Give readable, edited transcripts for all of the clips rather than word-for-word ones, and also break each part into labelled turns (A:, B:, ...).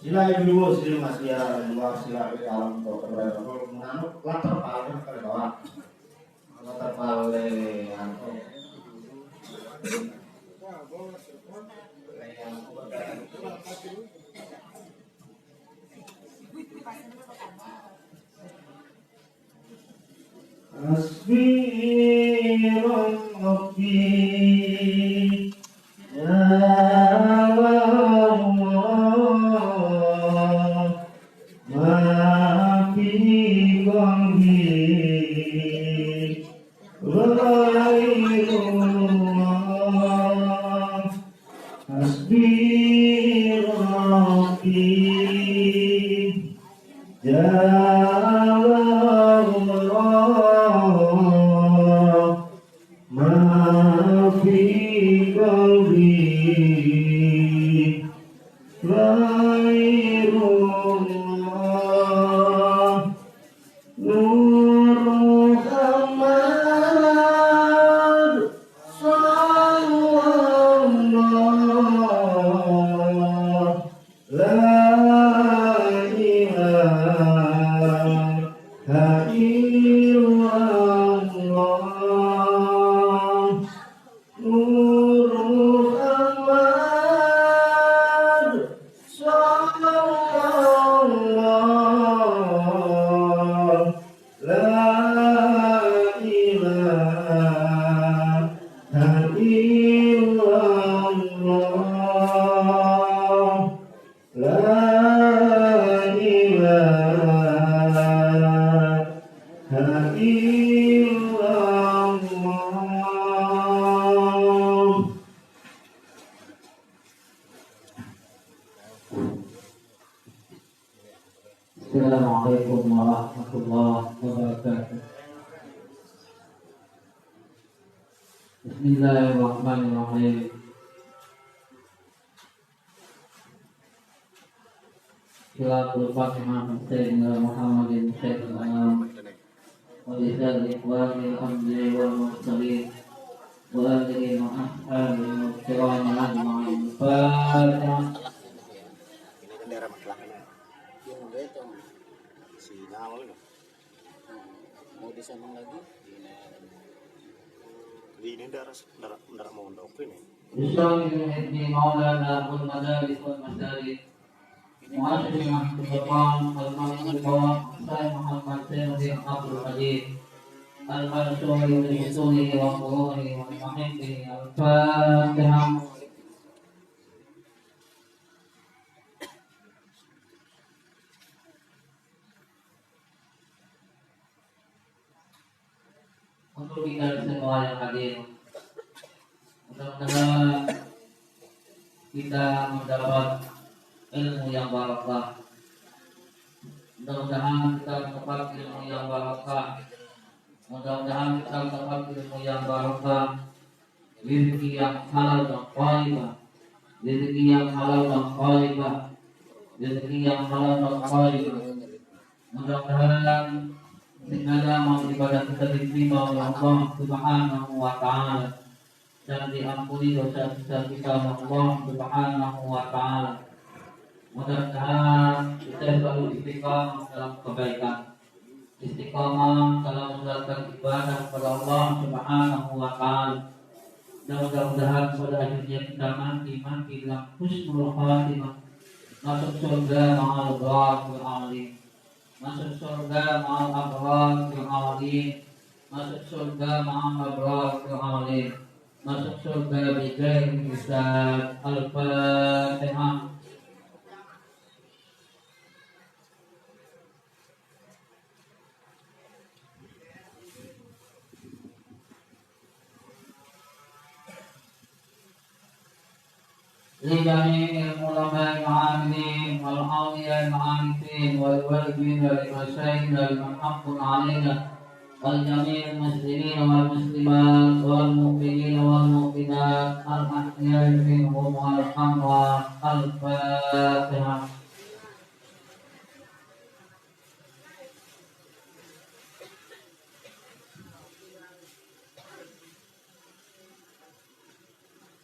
A: Sila dulu sila masih ada luar sila di dalam kotor menganut latar paling terbawa latar paling anto Asbiran Rabbi ya Assalamualaikum warahmatullahi wabarakatuh. Bismillahirrahmanirrahim. Salatul Fatihah Sayyidina Muhammadin Sayyidil Anam wa lisal ikhwanil amri wal mursalin wa alihi wa ashabihi kiramil ajma'in. Fatihah.
B: Mau disambung lagi
C: ini darah mau doktrin ya.
B: Bismillahirrahmanirrahim. Maulana wal madaris wal masarid muassis al-Qur'an al-Muhammad Muhammad Sayyid Abdul Majid al-Mansuri min usuli wa furu'i wa mahindi al-Fatihah. Untuk kita semua yang hadir, mudah-mudahan kita mendapat ilmu yang barakah. Mudah-mudahan kita mendapat ilmu yang barakah. Mudah-mudahan kita mendapat ilmu yang barakah, rezeki yang halal dan thayyibah, rezeki yang halal dan thayyibah, rezeki yang halal dan thayyibah. Mudah-mudahan segala amal ibadah kita diterima oleh Allah Subhanahu wa taala dan diampuni dosa-dosa kita oleh Allah Subhanahu wa taala. Mudah-mudahan kita selalu istiqamah dalam kebaikan, istiqamah dalam menjalankan ibadah kepada Allah Subhanahu wa taala. Dan mudah-mudahan pada akhirnya kita mati dalam husnul khatimah, masuk surga ma'al ghafir alim, masuk surga ma'al abrar yang alim, masuk surga ma'al abrar yang alim, masuk surga bighairi hisab. Al-Fatihah. لجميع العلماء العاملين والأولياء العارفين والوالدين والمشايخ المن حق علينا والجميع المسلمين والمسلمات والمؤمنين والمؤمنات الأحياء منهم والأموات. الفاتحة.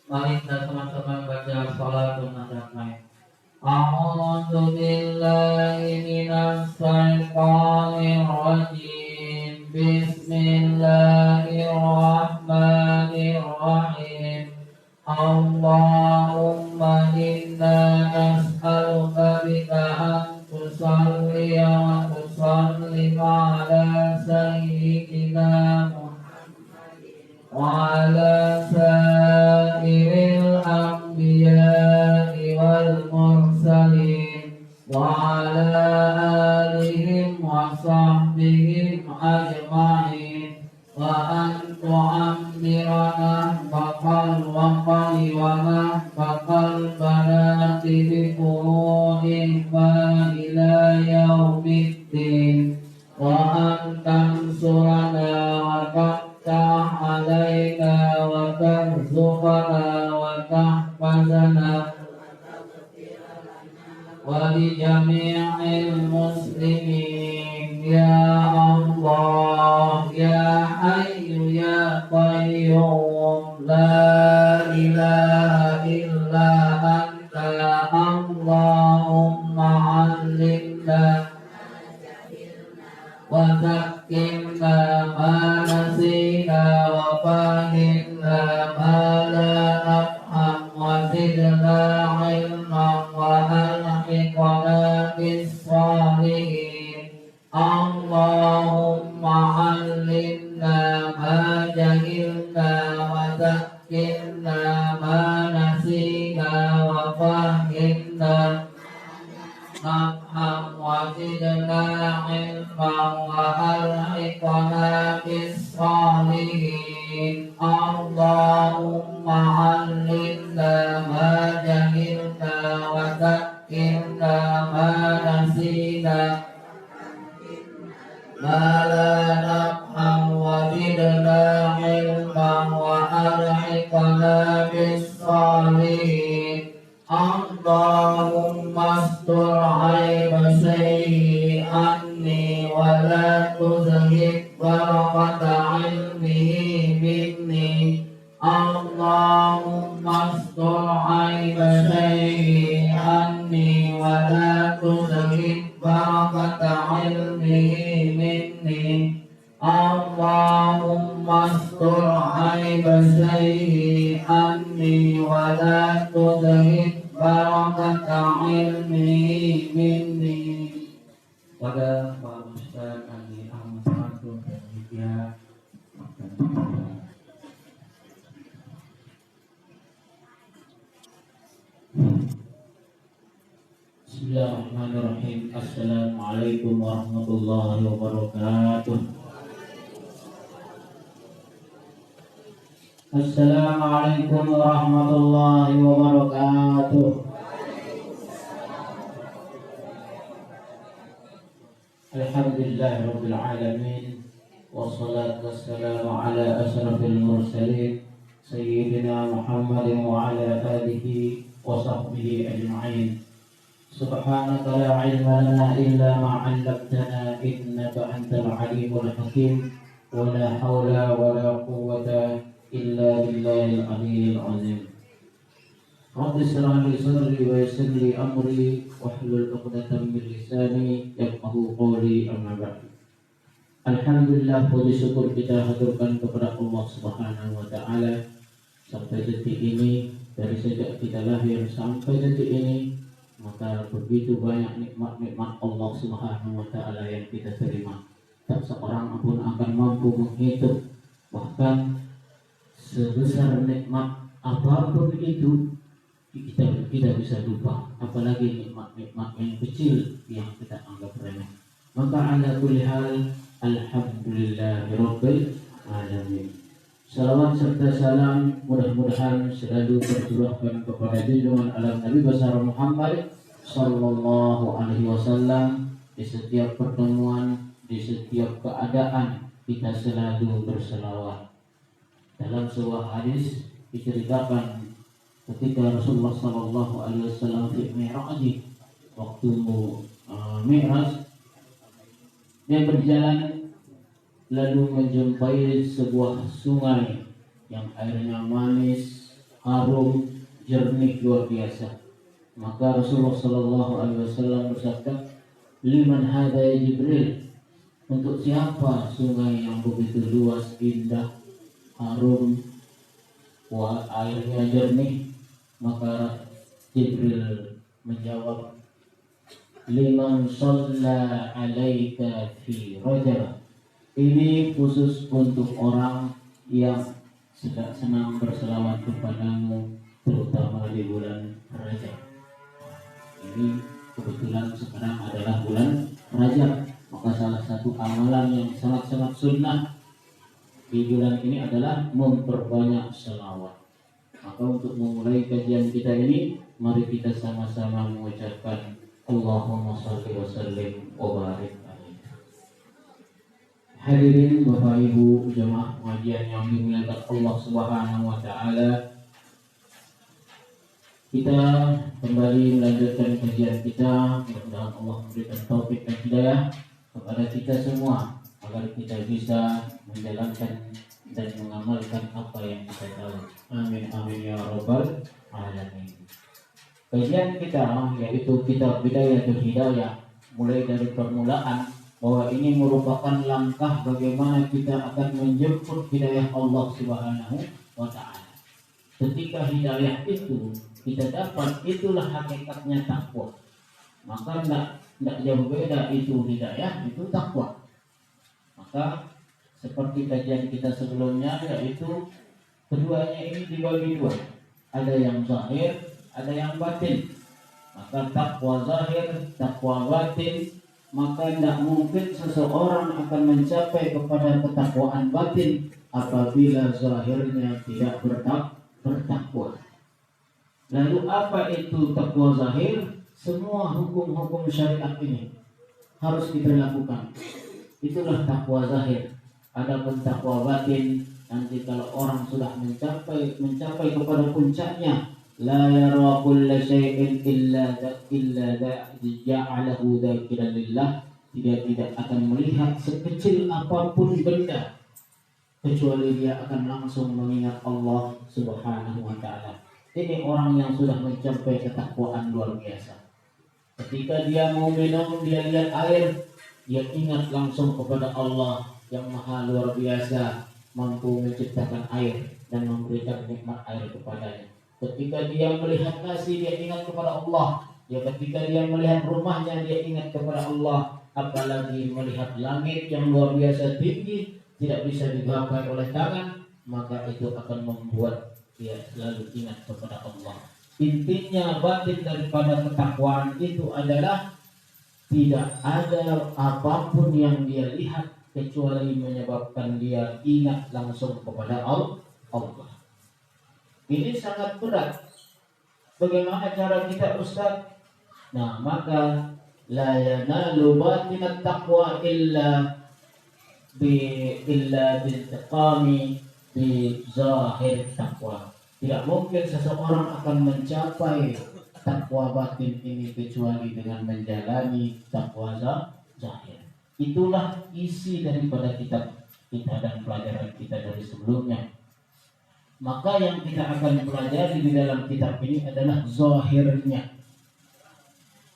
B: Mari kita sama-sama baca sholatul nabi. A'udzu billahi minas syaitonir rajim. Bismillahirrahmanirrahim. Allahumma inna nas'aluka bika an tusalli wa tusallim ala sayyidina wa ala sa'iril anbiya'i wal mursalin wa ala alihim wa sahbihim ajma'in wa an tu'ammirana baqal waqali wa baqal banati bi qurudin ma ila yaumiddin wa an tansurana wa علينا وترزقنا وتحفظنا ولجميع المسلمين يا الله يا حي يا قيوم لا إله إلا أنت اللهم علمنا وذكرنا ما نسينا وفهمنا ما لا نفهم وزدنا علما وألحقنا بالصالحين. اللهم علمنا ما جهلنا وذكرنا ما نسينا وفهمنا نفهم وزدنا علما وألحقنا بالصالحين. اللهم علمنا ما جهلنا وذكرنا ما نسينا ما لا نفهم وزدنا علما وألحقنا بالصالحين. اللهم استر عيب شيء عني ولا تزهد بركة علمه مني. اللهم استر عيب شيء عني ولا تزهد بركة علمه مني. اللهم استر عيب شيء عني ولا تزهد بركة علمه مني. Pada Pak Ustaz Andi Ahmad Fatul dan media. Bismillahirrahmanirrahim. Assalamualaikum warahmatullahi wabarakatuh. Assalamualaikum warahmatullahi wabarakatuh. Alhamdulillah rabbil alamin. Wassalatu wassalamu ala asyrafil mursalin sayyidina Muhammadin wa ala alihi wa sahbihi ajma'in. Subhanaka la ilma lana illa ma 'allamtana innaka antal alimul hakim. Wa la haula wa la quwwata illa billahil aliyyil azim. Rabbi shrah li sadri wa yassir li amri wahlul 'uqdatam min lisani yafqahu qawli, amma ba'd. Alhamdulillah, puji syukur kita haturkan kepada Allah Subhanahu wa taala sampai detik ini. Dari sejak kita lahir sampai detik ini, maka begitu banyak nikmat-nikmat Allah Subhanahu wa taala yang kita terima. Tak seorang pun akan mampu menghitung. Bahkan sebesar nikmat apapun itu kita bisa lupa, apalagi nikmat-nikmat yang kecil yang kita anggap remeh. Maka ala kulli hal, alhamdulillahirabbil alamin. Salawat serta salam mudah-mudahan selalu tercurahkan kepada junjungan alam Nabi besar Muhammad sallallahu alaihi wasallam di setiap pertemuan, di setiap keadaan, kita selalu berselawat. Dalam sebuah hadis diceritakan ketika Rasulullah SAW di Mi'raj, waktu Mi'raj, dia berjalan lalu menjumpai sebuah sungai yang airnya manis, harum, jernih luar biasa. Maka Rasulullah SAW bersabda, "Liman hadza ya Jibril?" Untuk siapa sungai yang begitu luas, indah, harum, airnya jernih? Maka Jibril menjawab, "Liman shalla alaika fi Rajab." Ini khusus untuk orang yang sedang senang berselawat kepadamu, terutama di bulan Rajab. Ini kebetulan sekarang adalah bulan Rajab, maka salah satu amalan yang sangat-sangat sunnah di bulan ini adalah memperbanyak selawat. Maka untuk memulai kajian kita ini, mari kita sama-sama mengucapkan Allahumma shalli wa sallim wa barik alaihi. Hadirin Bapak Ibu jemaah pengajian yang dimuliakan Allah Subhanahu wa taala, kita kembali melanjutkan kajian kita. Mudah-mudahan Allah memberikan taufik dan hidayah kepada kita semua agar kita bisa menjalankan dan mengamalkan apa yang kita tahu. Amin amin ya rabbal alamin. Kajian kita yaitu kitab Bidayatul Hidayah, mulai dari permulaan bahwa ini merupakan langkah bagaimana kita akan menjemput hidayah Allah Subhanahu wa taala. Ketika hidayah itu kita dapat, itulah hakikatnya takwa. Maka tidak jauh beda, itu hidayah, itu takwa. Maka seperti kajian kita sebelumnya, yaitu keduanya ini dibagi dua. Ada yang zahir, ada yang batin. Maka takwa zahir, takwa batin, maka tidak mungkin seseorang akan mencapai kepada ketakwaan batin apabila zahirnya tidak bertakwa. Lalu apa itu takwa zahir? Semua hukum-hukum syariat ini harus kita lakukan. Itulah takwa zahir. Adapun takwa batin, nanti kalau orang sudah mencapai kepada puncaknya, la yara kulla syai'in illa ja'alahu dzakiran lillah, tidak akan melihat sekecil apapun benda kecuali dia akan langsung mengingat Allah Subhanahu wa taala. Ini orang yang sudah mencapai ketakwaan luar biasa. Ketika dia mau minum, dia lihat air, dia ingat langsung kepada Allah yang maha luar biasa, mampu menciptakan air dan memberikan nikmat air kepadanya. Ketika dia melihat nasi, dia ingat kepada Allah. Ya, ketika dia melihat rumahnya, dia ingat kepada Allah. Apalagi melihat langit yang luar biasa tinggi, tidak bisa digapai oleh tangan, maka itu akan membuat dia selalu ingat kepada Allah. Intinya batin daripada ketakwaan itu adalah tidak ada apapun yang dia lihat kecuali menyebabkan dia ingat langsung kepada Allah. Ini sangat berat. Bagaimana cara kita, Ustaz? Nah, maka la yanalu batinat taqwa illa bil-tiqami bi zahir taqwa. Tidak mungkin seseorang akan mencapai takwa batin ini kecuali dengan menjalani takwa zahir. Itulah isi daripada kitab kita dan pelajaran kita dari sebelumnya. Maka yang kita akan pelajari di dalam kitab ini adalah zahirnya.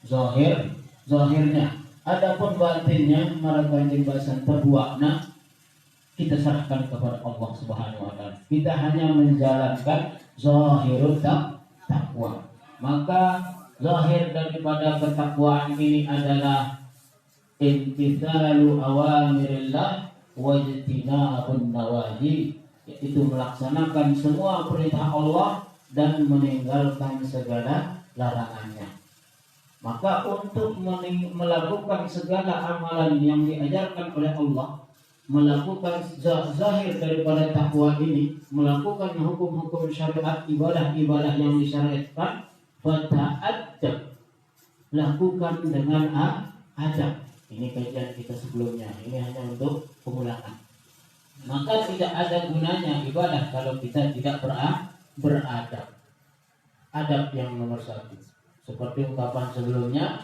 B: Zahirnya. Adapun batinnya, maka kanjeng bahasan terbuakna, kita serahkan kepada Allah Subhanahu wa taala. Kita hanya menjalankan zahirut taqwa. Maka zahir daripada ketakwaan ini adalah imtithalu awamirillah wa ijtinabun nawahi, yaitu melaksanakan semua perintah Allah dan meninggalkan segala larangannya. Maka untuk melakukan segala amalan yang diajarkan oleh Allah, melakukan zahir daripada takwa ini, melakukan hukum-hukum syariat, ibadah-ibadah yang disyariatkan, fata'addab, lakukan dengan adab. Ini kajian kita sebelumnya, ini hanya untuk pemulaan. Maka tidak ada gunanya ibadah kalau kita tidak beradab. Adab yang nomor satu. Seperti ungkapan sebelumnya,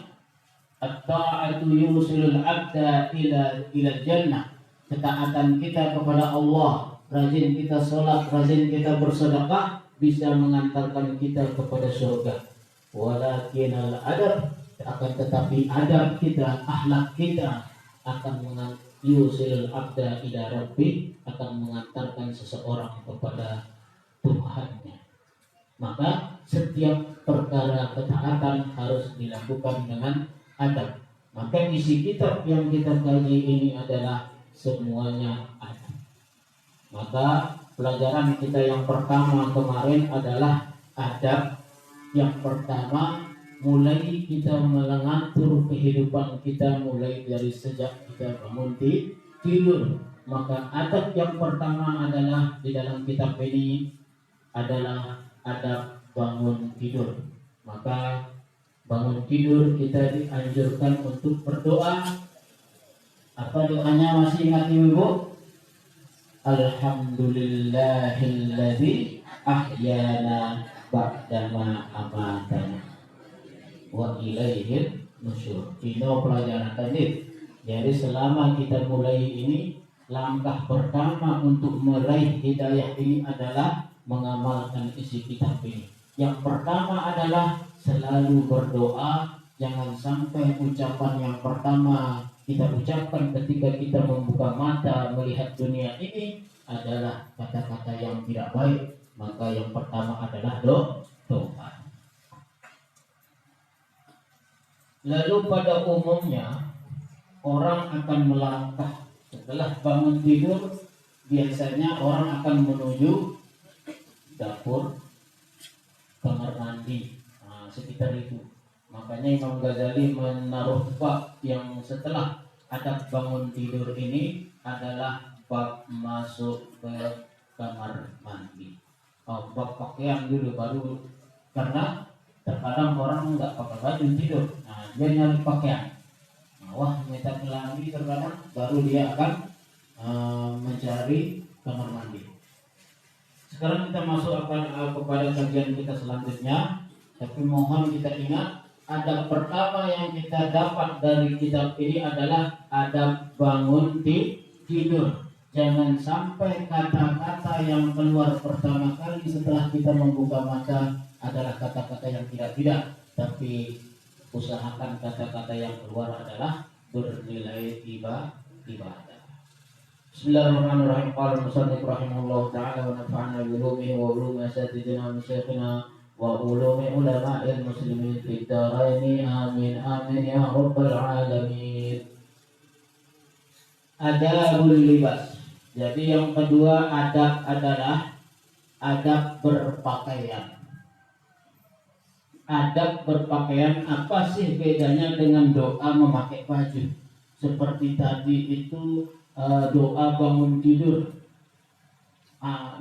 B: at-ta'atu yusilul abda ila jannah. Ketaatan kita kepada Allah, rajin kita sholat, rajin kita bersedekah, bisa mengantarkan kita kepada surga. Walakin al-adab, akan tetapi adab kita, akhlak kita akan yusilul abda ila rabbi, akan mengantarkan seseorang kepada Tuhannya. Maka setiap perkara ketaatan harus dilakukan dengan adab. Maka isi kitab yang kita kaji ini adalah semuanya adab. Maka pelajaran kita yang pertama kemarin adalah adab. Yang pertama, mulai kita mengatur kehidupan kita mulai dari sejak kita bangun tidur. Maka adab yang pertama adalah di dalam kitab ini adalah adab bangun tidur. Maka bangun tidur kita dianjurkan untuk berdoa. Apa doanya, masih ingat Ibu? Alhamdulillahilladzi ahyana ba'dama amatana wa ilaihil nusyur. Ini pelajaran tadi. Jadi selama kita mulai ini, langkah pertama untuk meraih hidayah ini adalah mengamalkan isi kitab ini. Yang pertama adalah selalu berdoa. Jangan sampai ucapan yang pertama kita ucapkan ketika kita membuka mata melihat dunia ini adalah kata-kata yang tidak baik. Maka yang pertama adalah doa. Lalu pada umumnya orang akan melangkah setelah bangun tidur. Biasanya orang akan menuju dapur, kamar mandi, sekitar itu. Makanya Imam Ghazali menaruh bab yang setelah adab bangun tidur ini adalah bab masuk ke kamar mandi. Bab pakaian dulu baru, karena terkadang orang nggak pakai baju tidur, dia nyari pakaian. Wah, minta kelambi terkadang, baru dia akan mencari kamar mandi. Sekarang kita masuk kepada kajian kita selanjutnya. Tapi mohon kita ingat, adab pertama yang kita dapat dari kitab ini adalah adab bangun tidur. Jangan sampai kata-kata yang keluar pertama kali setelah kita membuka mata adalah kata-kata yang tidak, tapi usahakan kata-kata yang keluar adalah bernilai ibadah. Bismillahirrahmanirrahim. Qala al-musannif rahimahullah ta'ala wa nafa'ana bi ulumihi wa ulumi asatidina wa syekhina wa ulumi ulama'il muslimin fid dharain. Amin amin ya rabbal alamin. Adabul libas. Jadi yang kedua adab adalah adab berpakaian. Adab berpakaian, apa sih bedanya dengan doa memakai baju? Seperti tadi itu doa bangun tidur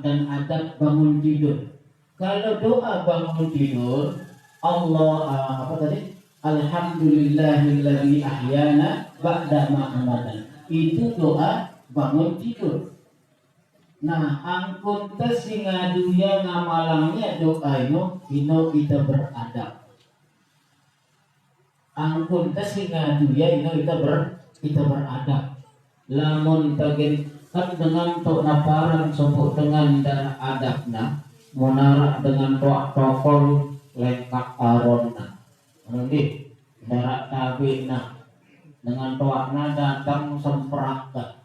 B: dan adab bangun tidur. Kalau doa bangun tidur, Alhamdulillahilladzi ahyana ba'da ma amatana. Itu doa bangun tidur. Nah, angkun tesingaduya ngamalangnya doa ino kita beradab. Angkun tesingaduya ino kita beradab. Lamun tagen kan dengan tok naparan sopo dengan darah adabna, monarak dengan tok tokol lengkap aronna. Nanti darah tabina dengan toakna datang sempraka.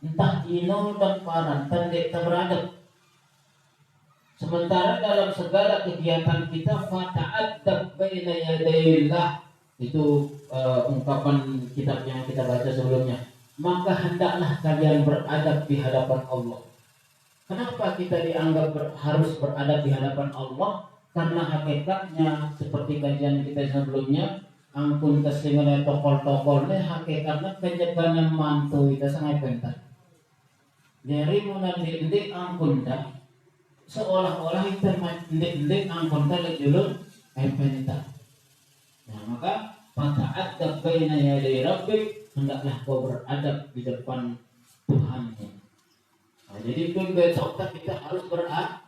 B: Entah ino dan paran tandek beradab. Sementara dalam segala kegiatan kita fata'addab baina yadayillah, itu ungkapan kitab yang kita baca sebelumnya. Maka hendaklah kalian beradab di hadapan Allah. Kenapa kita dianggap harus beradab di hadapan Allah? Karena hakikatnya seperti kajian kita sebelumnya, angkun kesinggalan tokol-tokolnya hakikatnya penyebaran mantu kita sangat penting. Dari menandik angkun dah, seolah-olah kita mendik angkun dah dulu penting. Nah, maka fata'addab baina yaday rabbik, hendaklah kau beradab di depan Tuhanmu. Nah, jadi pun besok kita harus beradab.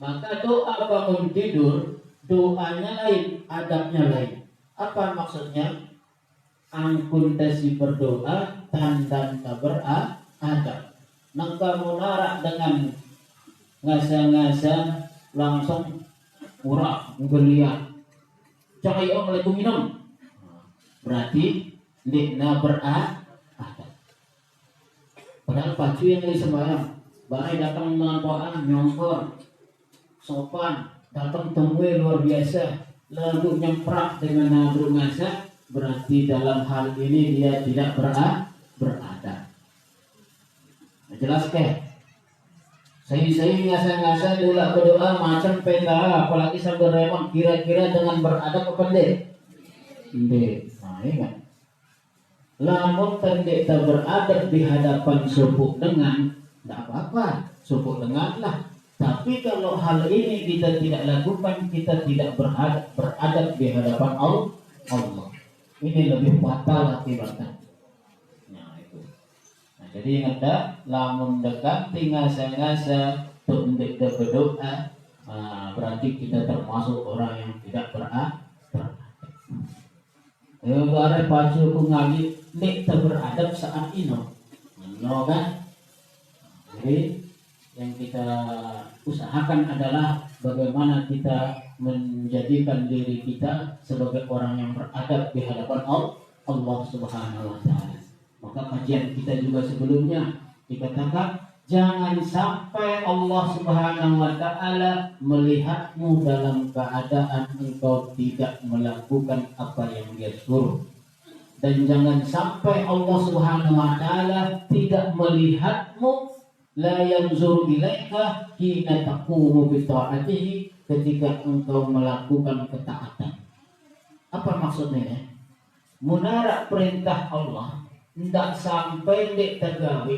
B: Maka doa bangun tidur, doanya lain, adabnya lain. Apa maksudnya? Angkun tesi berdoa, tandan beradab. Nangka munarak dengan ngasa-ngasa langsung murah, ngeliat. Cakay om lagi minum. Berarti dikna beradab. Padahal baju yang dari sembahyang, barai datang dengan doa nyongkor, sopan, datang temui luar biasa, lalu nyemprak dengan nabru ngasa, berarti dalam hal ini dia tidak beradab. Jelas ke? Saya ngasa-ngasa dulu berdoa macam peta, apalagi sambil remang, kira-kira dengan beradab apa enggak? Enggak. Nah, ingat. Lamun tendek tak beradab di hadapan subuh dengan, tidak apa-apa, subuh denganlah. Tapi kalau hal ini kita tidak lakukan, kita tidak beradab di hadapan Allah. Ini lebih fatal akibatnya. Nah itu. Nah, jadi ingat tak, lamun dekat tinggal ngasa tendek tak berdoa, berarti kita termasuk orang yang tidak beradab. Bare baju ku ngaji nek beradab saat ini, no kan? Jadi yang kita usahakan adalah bagaimana kita menjadikan diri kita sebagai orang yang beradab di hadapan Allah Subhanahu wa taala. Maka kajian kita juga sebelumnya dikatakan jangan sampai Allah Subhanahu wa taala melihatmu dalam keadaan engkau tidak melakukan apa yang Dia suruh. Dan jangan sampai Allah Subhanahu wa taala tidak melihatmu la yanzuru ilaika hina taqumu bi ta'atihi ketika engkau melakukan ketaatan. Apa maksudnya ya? Munarak perintah Allah tidak sampai dek tergawe.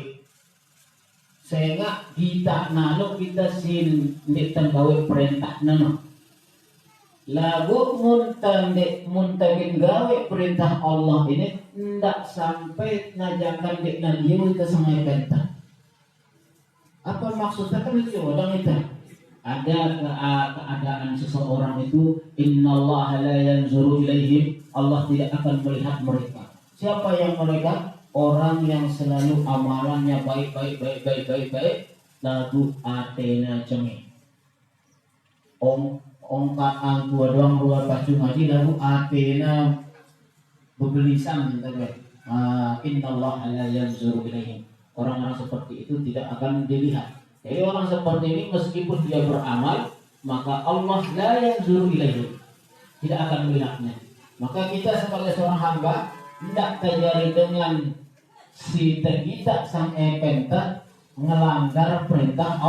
B: Sehingga kita nalo kita sin dek tergawe perintah nano. Lagu muntagin gawe perintah Allah ini tidak sampai ngajakan dek najiu ke semai perintah. Apa maksudnya kan itu orang itu? Ada keadaan seseorang itu innallaha la yanzuru ilaihim, Allah tidak akan melihat mereka. Siapa yang mereka? Orang yang selalu amalannya baik, lalu atena cengeng. Ongkat angkua doang luar baju ngaji lalu atena begelisang gitu. Innallaha la yanzuru ilaihim. Orang-orang seperti itu tidak akan dilihat. Jadi orang seperti ini meskipun dia beramal, maka Allah la yanzuru ilaihim, tidak akan melihatnya. Maka kita sebagai seorang hamba tidak terjadi dengan si kita sang epenta melanggar perintah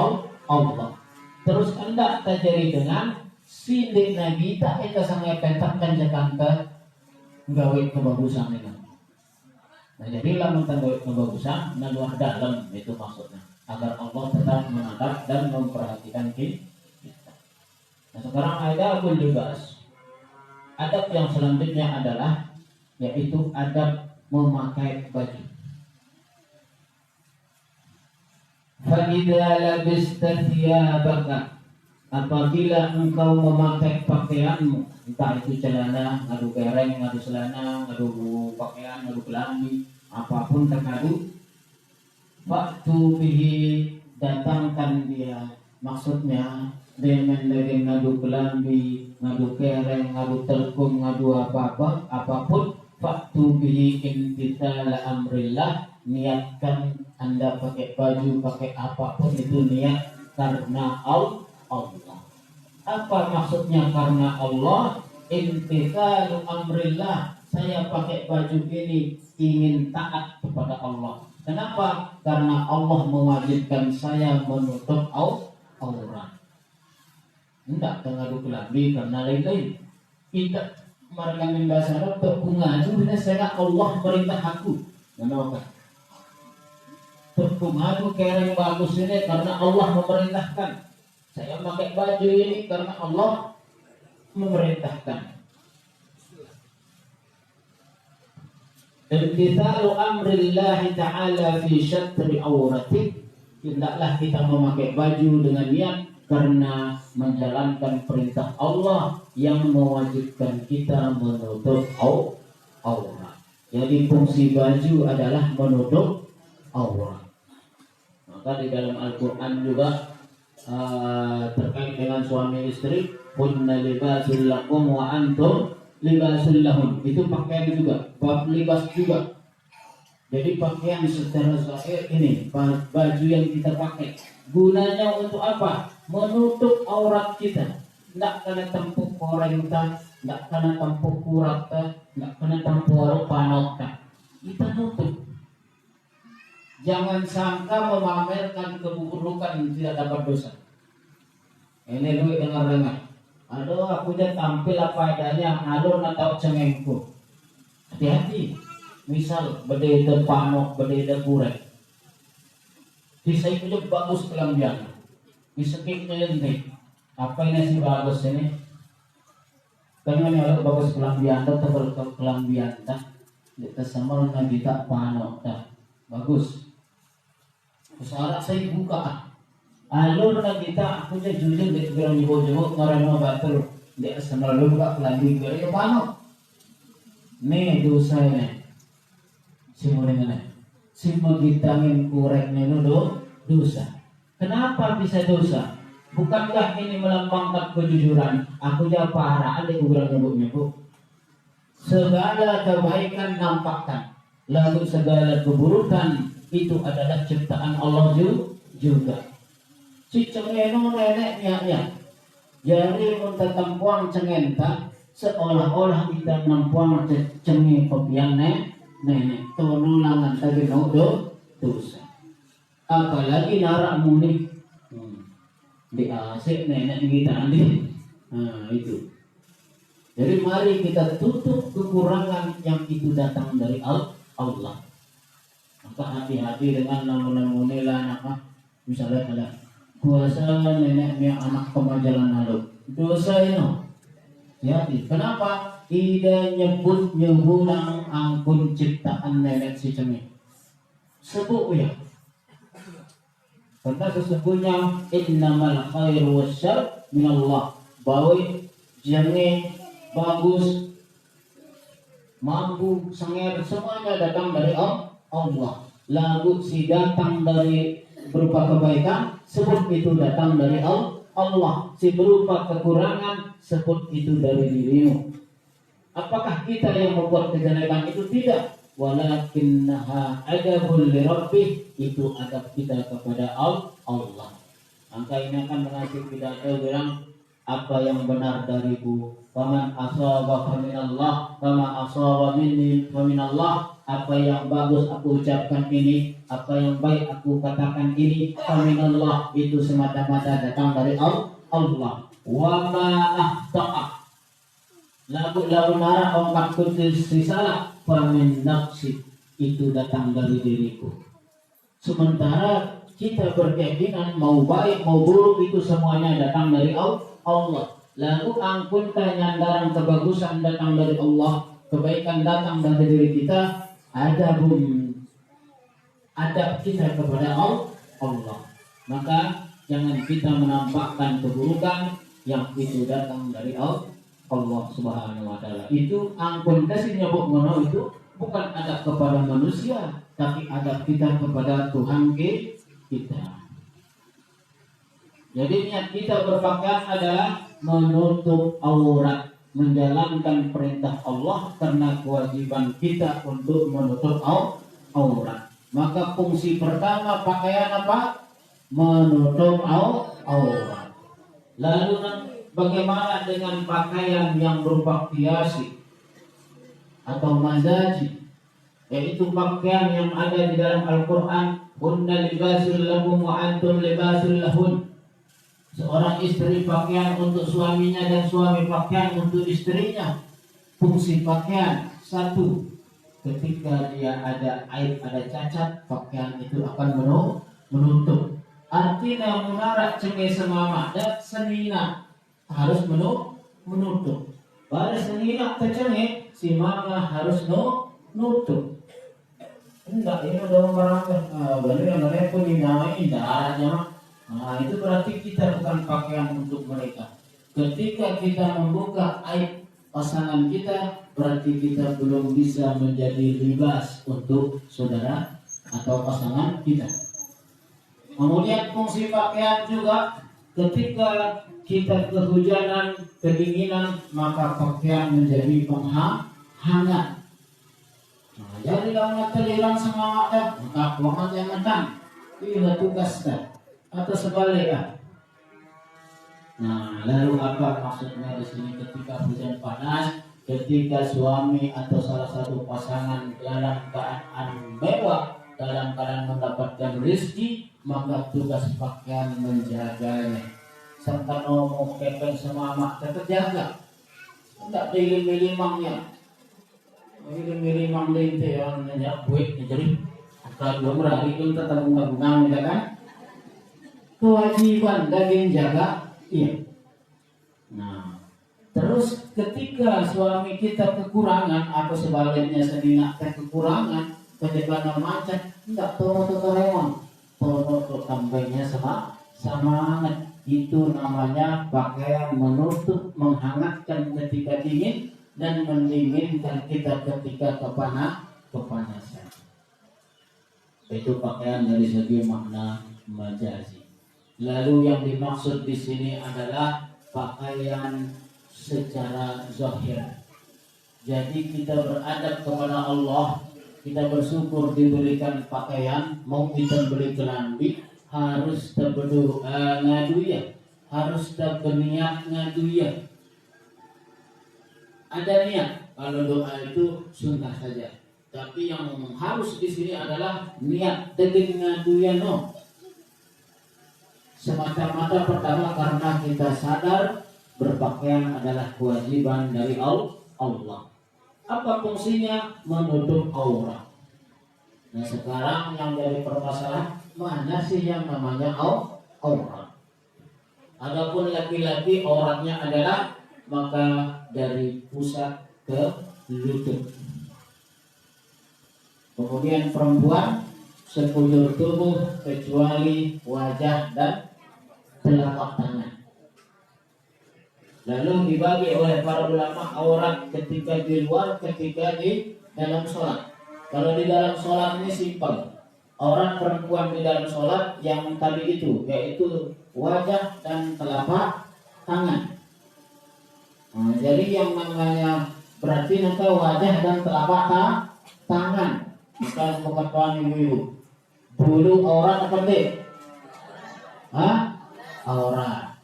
B: Allah. Terus hendak terjadi dengan si nabi kita sang epenta kan Jakarta gawe kebagusan ini. Nah, jadi lamun gawe kebagusan dan luar dalam itu maksudnya agar Allah tetap menatap dan memperhatikan kita. Nah, sekarang ada pun dibahas. Adab yang selanjutnya adalah yaitu adab memakai baju. Fa'idza labista thiyabaka, apabila engkau memakai pakaianmu, entah itu celana, ngadu kereng, ngadu celana, ngadu pakaian, ngadu kelambi, apapun terkadu, waktu bihi, datangkan dia. Maksudnya dengan ngadu kelambi, ngadu kereng, ngadu telpon, ngadu apa-apa, apapun, waktu bihi imtithala amrillah, niatkan Anda pakai baju, pakai apapun itu niat karena Allah. Apa maksudnya karena Allah? Imtithalu amrillah, saya pakai baju ini ingin taat kepada Allah. Kenapa? Karena Allah mewajibkan saya menutup aurat. Tidak mengadu kelambi karena lain-lain. Tidak mereka bahasa Arab berkungadu bila saya Allah merintah aku. Kenapa? Berkungadu kereng bagus ini karena Allah memerintahkan. Saya pakai baju ini karena Allah memerintahkan. Imtithalu amrillahi ta'ala fi syatri awratik, hendaklah kita memakai baju dengan niat karena menjalankan perintah Allah yang mewajibkan kita menutup aurat. Jadi fungsi baju adalah menutup aurat. Maka di dalam Al-Quran juga terkait dengan suami istri, kunna libasul lakum wa antum libasul lahum. Itu pakaian juga, bab libas juga. Jadi pakaian secara zahir ini, baju yang kita pakai, gunanya untuk apa? Menutup aurat kita. Tidak kena tempuk koreng ta, tidak kena tempuk kurat ta, tidak kena tempuk panok ta. Kita tutup. Jangan sangka memamerkan keburukan tidak dapat dosa. Ini duit dengar-dengar. Aduh, aku jangan tampil apa adanya, aduh nak tahu cengengku. Hati-hati. Misal beda panok, beda kurek. Bisa itu bagus kelambian. Bisa kita nanti. Apa ini sih bagus ini? Karena kalau bagus kelambian, tebal kelambian, tak. Kita sama dengan kita panok, tak. Bagus. Usaha saya buka. Alur na kita, aku je jujur di bilang jebuk-jebuk ngarana batur. Dia sama lu buka kelambi gaya panok. Nih dosa ini. Si magitangin kureknya itu dosa. Kenapa bisa dosa? Bukankah ini melambangkan kejujuran? Aku jawab parah, ada kurang nyebut-nyebut. Segala kebaikan nampakkan, lalu segala keburukan itu adalah ciptaan Allah juga. Si cengeno neneknya, jadi untuk tempuang cengenta seolah-olah kita nampuang cengi kopian nenek tonulangan tadi dosa. Apalagi narak muni di asik nenek kita nanti. Nah itu. Jadi mari kita tutup kekurangan yang itu datang dari Allah. Maka hati-hati dengan namun-namun nilai apa? Misalnya ada puasa neneknya anak kemajalan lalu dosa ini. Hati. Kenapa? Tidak nyebut-nyebulang angkun ciptaan nenek si cengeng. Sebut ya. Karena sesungguhnya innamal khairu wasyarr minallah. Bawi, jengeng, bagus, mampu, senger, semuanya datang dari Allah. Lagu si datang dari berupa kebaikan, sebut itu datang dari Allah. Si berupa kekurangan, sebut itu dari dirimu. Apakah kita yang membuat kejelekan itu? Tidak. Walakinnaha adabul lirabbih, itu adab kita kepada Allah. Maka ini akan mengasih pidato bilang apa yang benar dariku. Faman asaba faminallah, fama asaba minni faminallah. Apa yang bagus aku ucapkan ini, apa yang baik aku katakan ini, faminallah, itu semata-mata datang dari Allah. Wa ma ahta'a, lagu nara ongkak kutus risalah, famin nafsi, itu datang dari diriku. Sementara kita berkeyakinan mau baik mau buruk itu semuanya datang dari Allah. Lalu angkun nyandaran kebagusan datang dari Allah, kebaikan datang dari diri kita. Adab kita kepada Allah. Maka jangan kita menampakkan keburukan yang itu datang dari Allah Subhanahu wa taala. Itu angkun kasih nyebut ngono itu bukan adab kepada manusia, tapi adab kita kepada Tuhan kita. Jadi niat kita berpakaian adalah menutup aurat, menjalankan perintah Allah karena kewajiban kita untuk menutup aurat. Maka fungsi pertama pakaian apa? Menutup aurat. Lalu bagaimana dengan pakaian yang berupa kiasi atau mazaji, yaitu pakaian yang ada di dalam Al-Quran, hunna libasul lakum wa antum libasul lahun. Seorang istri pakaian untuk suaminya dan suami pakaian untuk istrinya. Fungsi pakaian satu, ketika dia ada aib, ada cacat, pakaian itu akan menutup. Artinya munarak cengi semama dan senina harus menutup. Pada senina tercengi si mama harus nutup.
D: Enggak, ini udah memperhatikan. Berarti yang namanya penyinawi daratnya. Nah, itu berarti kita bukan pakaian untuk mereka. Ketika kita membuka aib pasangan kita, berarti kita belum bisa menjadi libas untuk saudara atau pasangan kita. Kemudian fungsi pakaian juga, ketika kita kehujanan, kedinginan, maka pakaian menjadi penghangat. Nah, jadi kalau terlilang semangat dah, maka kuat yang menang. Ini tugas dah. Atau sebaliknya. Nah, lalu apa maksudnya di sini ketika hujan panas, ketika suami atau salah satu pasangan dalam keadaan mewah, dalam keadaan mendapatkan rezeki, maka tugas pakaian menjaganya. Serta mau kepeng sama mak tetap jaga. Tidak milih-milih-mangnya. Milih-milih-mang linte yang nanya buat jadi kalau berari itu tetap bunga-bunga ya kan? Kewajiban daging jaga, iya. Nah, terus ketika suami kita kekurangan atau sebaliknya sedina kekurangan, ketika macet, enggak tahu remon, tahu tambahnya sama semangat. Itu namanya pakaian menutup, menghangatkan ketika dingin dan mendinginkan kita ketika kepanasan. Itu pakaian dari segi makna majazi. Lalu yang dimaksud di sini adalah pakaian secara zahir. Jadi kita beradab kepada Allah, kita bersyukur diberikan pakaian, mau kita beli kelambi, harus berdoa ngadu ya, harus berniat ngadu ya. Ada niat, kalau doa itu sunnah saja. Tapi yang harus di sini adalah niat tegak ngadu ya no. Semata-mata pertama karena kita sadar berpakaian adalah kewajiban dari Allah. Apa fungsinya? Menutup aurat. Nah sekarang yang jadi permasalahan, mana sih yang namanya aurat? Adapun laki-laki auratnya adalah maka dari pusat ke lutut. Kemudian perempuan sekujur tubuh kecuali wajah dan telapak tangan. Lalu dibagi oleh para ulama aurat ketika di luar, ketika di dalam sholat. Kalau di dalam sholat ini simpel. Aurat perempuan di dalam sholat yang tadi itu, yaitu wajah dan telapak tangan. Nah, jadi yang namanya berarti nanti wajah dan telapak tangan. Bukan pengetahuan ibu-ibu. Bulu aurat apa deh? Hah? Aurat.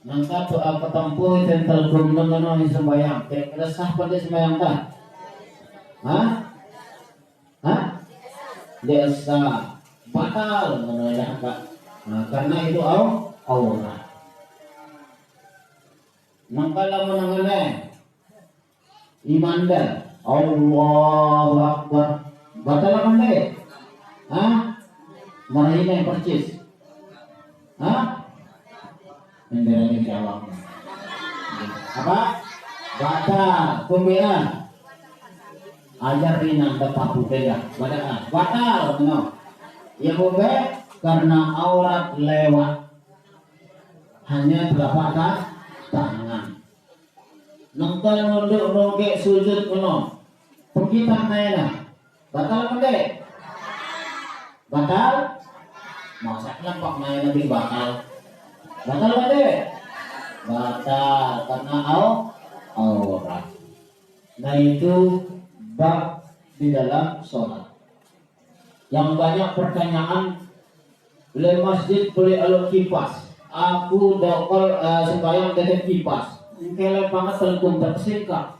D: Nangka doa ketempuh tentel gumdeng dengan sembahyang. Kira-kira sah pada sembahyang kan? Hah? Hah? Desa batal menolak Pak. Nah, karena itu aurat. Nangka lamun nangane imanda Allahu Akbar. Batal apa enggak? Hah? Marahina percis. Hah? Menderani jawab. Apa? Batal. Kumbian. Ajar rina tetap beda. Batal. No. Ya bube karena aurat lewat. Hanya telapak tangan. Nengkal nunduk nongke sujud kuno. Pengkitan naena. Batal enggak? Batal? Masa lempak naena di batal. Batal enggak? Batal karena aurat. Nah itu bab di dalam sholat. Yang banyak pertanyaan le masjid boleh alur kipas. Aku dokol sembahyang dengan kipas. Kele banget telpon tersingkap.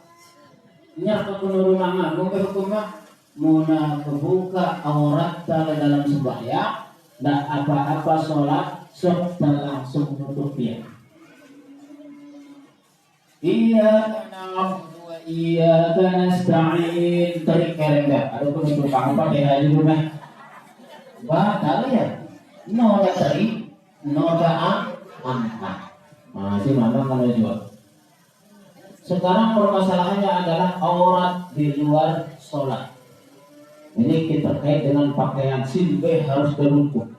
D: Nyata penurunangan, mungkin hukumnya muna kebuka aurat dalam sembahyang dan apa-apa sholat serta langsung menutup dia. Iya na'budu wa iyyaka nasta'in. Tadi keren dah. Ada pun itu apa dia aja rumah. Batal ya. Noda tadi, noda angkat. Masih mana kalau jual. Sekarang permasalahannya adalah aurat di luar sholat. Ini kita terkait dengan pakaian simpe harus terluput.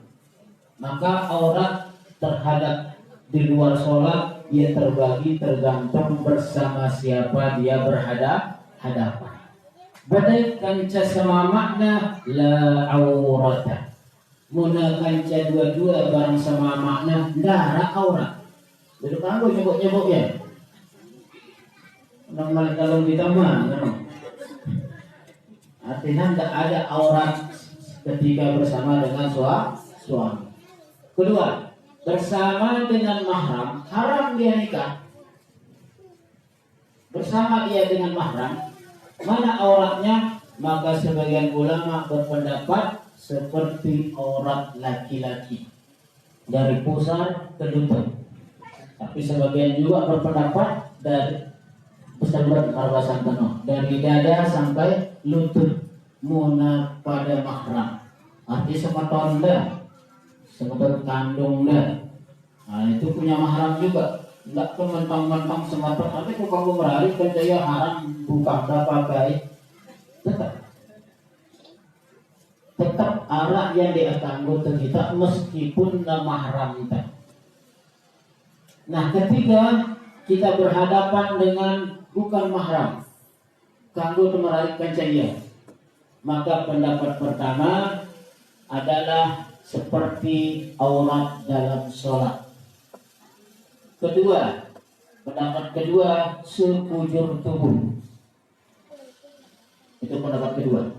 D: Maka aurat terhadap di luar sholat dia terbagi tergantung bersama siapa dia berhadapan. Badai kanca sama makna la aurata. Muna kanca dua-dua barang sama makna darah aurat. Jadi kamu nyebut-nyebut ya. Normal kalau ditambah, artinya tidak ada aurat ketika bersama dengan suami. Kedua, bersama dengan mahram haram dia nikah. Bersama dia dengan mahram, mana auratnya? Maka sebagian ulama berpendapat seperti aurat laki-laki dari pusar ke lutut. Tapi sebagian juga berpendapat dari Ustadz Arwasan penuh dari dada sampai lutut muna pada mahram. Arti semeton dah, semeton kandung dah. Nah itu punya mahram juga. Enggak tuh mentang-mentang semeton. Nanti kok kamu berari kerja haram buka pakai. Tetap arah yang dianggap kita meskipun mahram kita. Nah ketika kita berhadapan dengan bukan mahram, kanggo meraih kancaya, maka pendapat pertama adalah seperti aurat dalam sholat. Kedua, pendapat kedua sekujur tubuh. Itu pendapat kedua.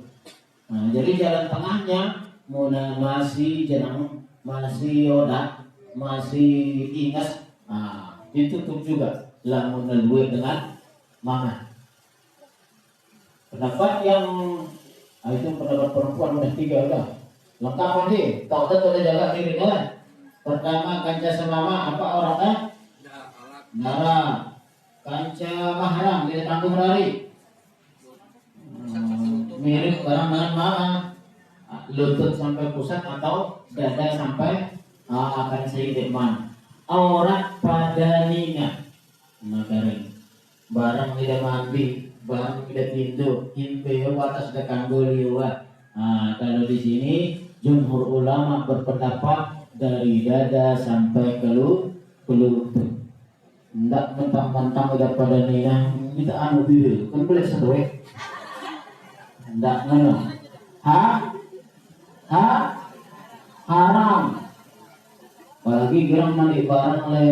D: Nah, jadi jalan tengahnya muna masih jenang, masih yoda, masih ingat, nah, ditutup juga lamun luwe dengan mana. Pendapat yang itu pendapat perempuan udah 3 udah lengkap aja. Tahu udah jaga diri kan. Pertama kanca semama apa orangnya? Darah. Kanca mahram tidak tanggung hari. Mirip barang dengan mana? Lutut sampai pusat atau dada sampai akan sedikit mana? Aurat pada nina. Makarin. Barang tidak mandi, barang tidak pintu, impeo atas dekan beliau. Nah, kalau di sini jumhur ulama berpendapat dari dada sampai ke lutut. Tidak mentang-mentang udah pada nina kita anu dulu, kan boleh satu tidak ngono. Haram. Apalagi gerang mandi barang oleh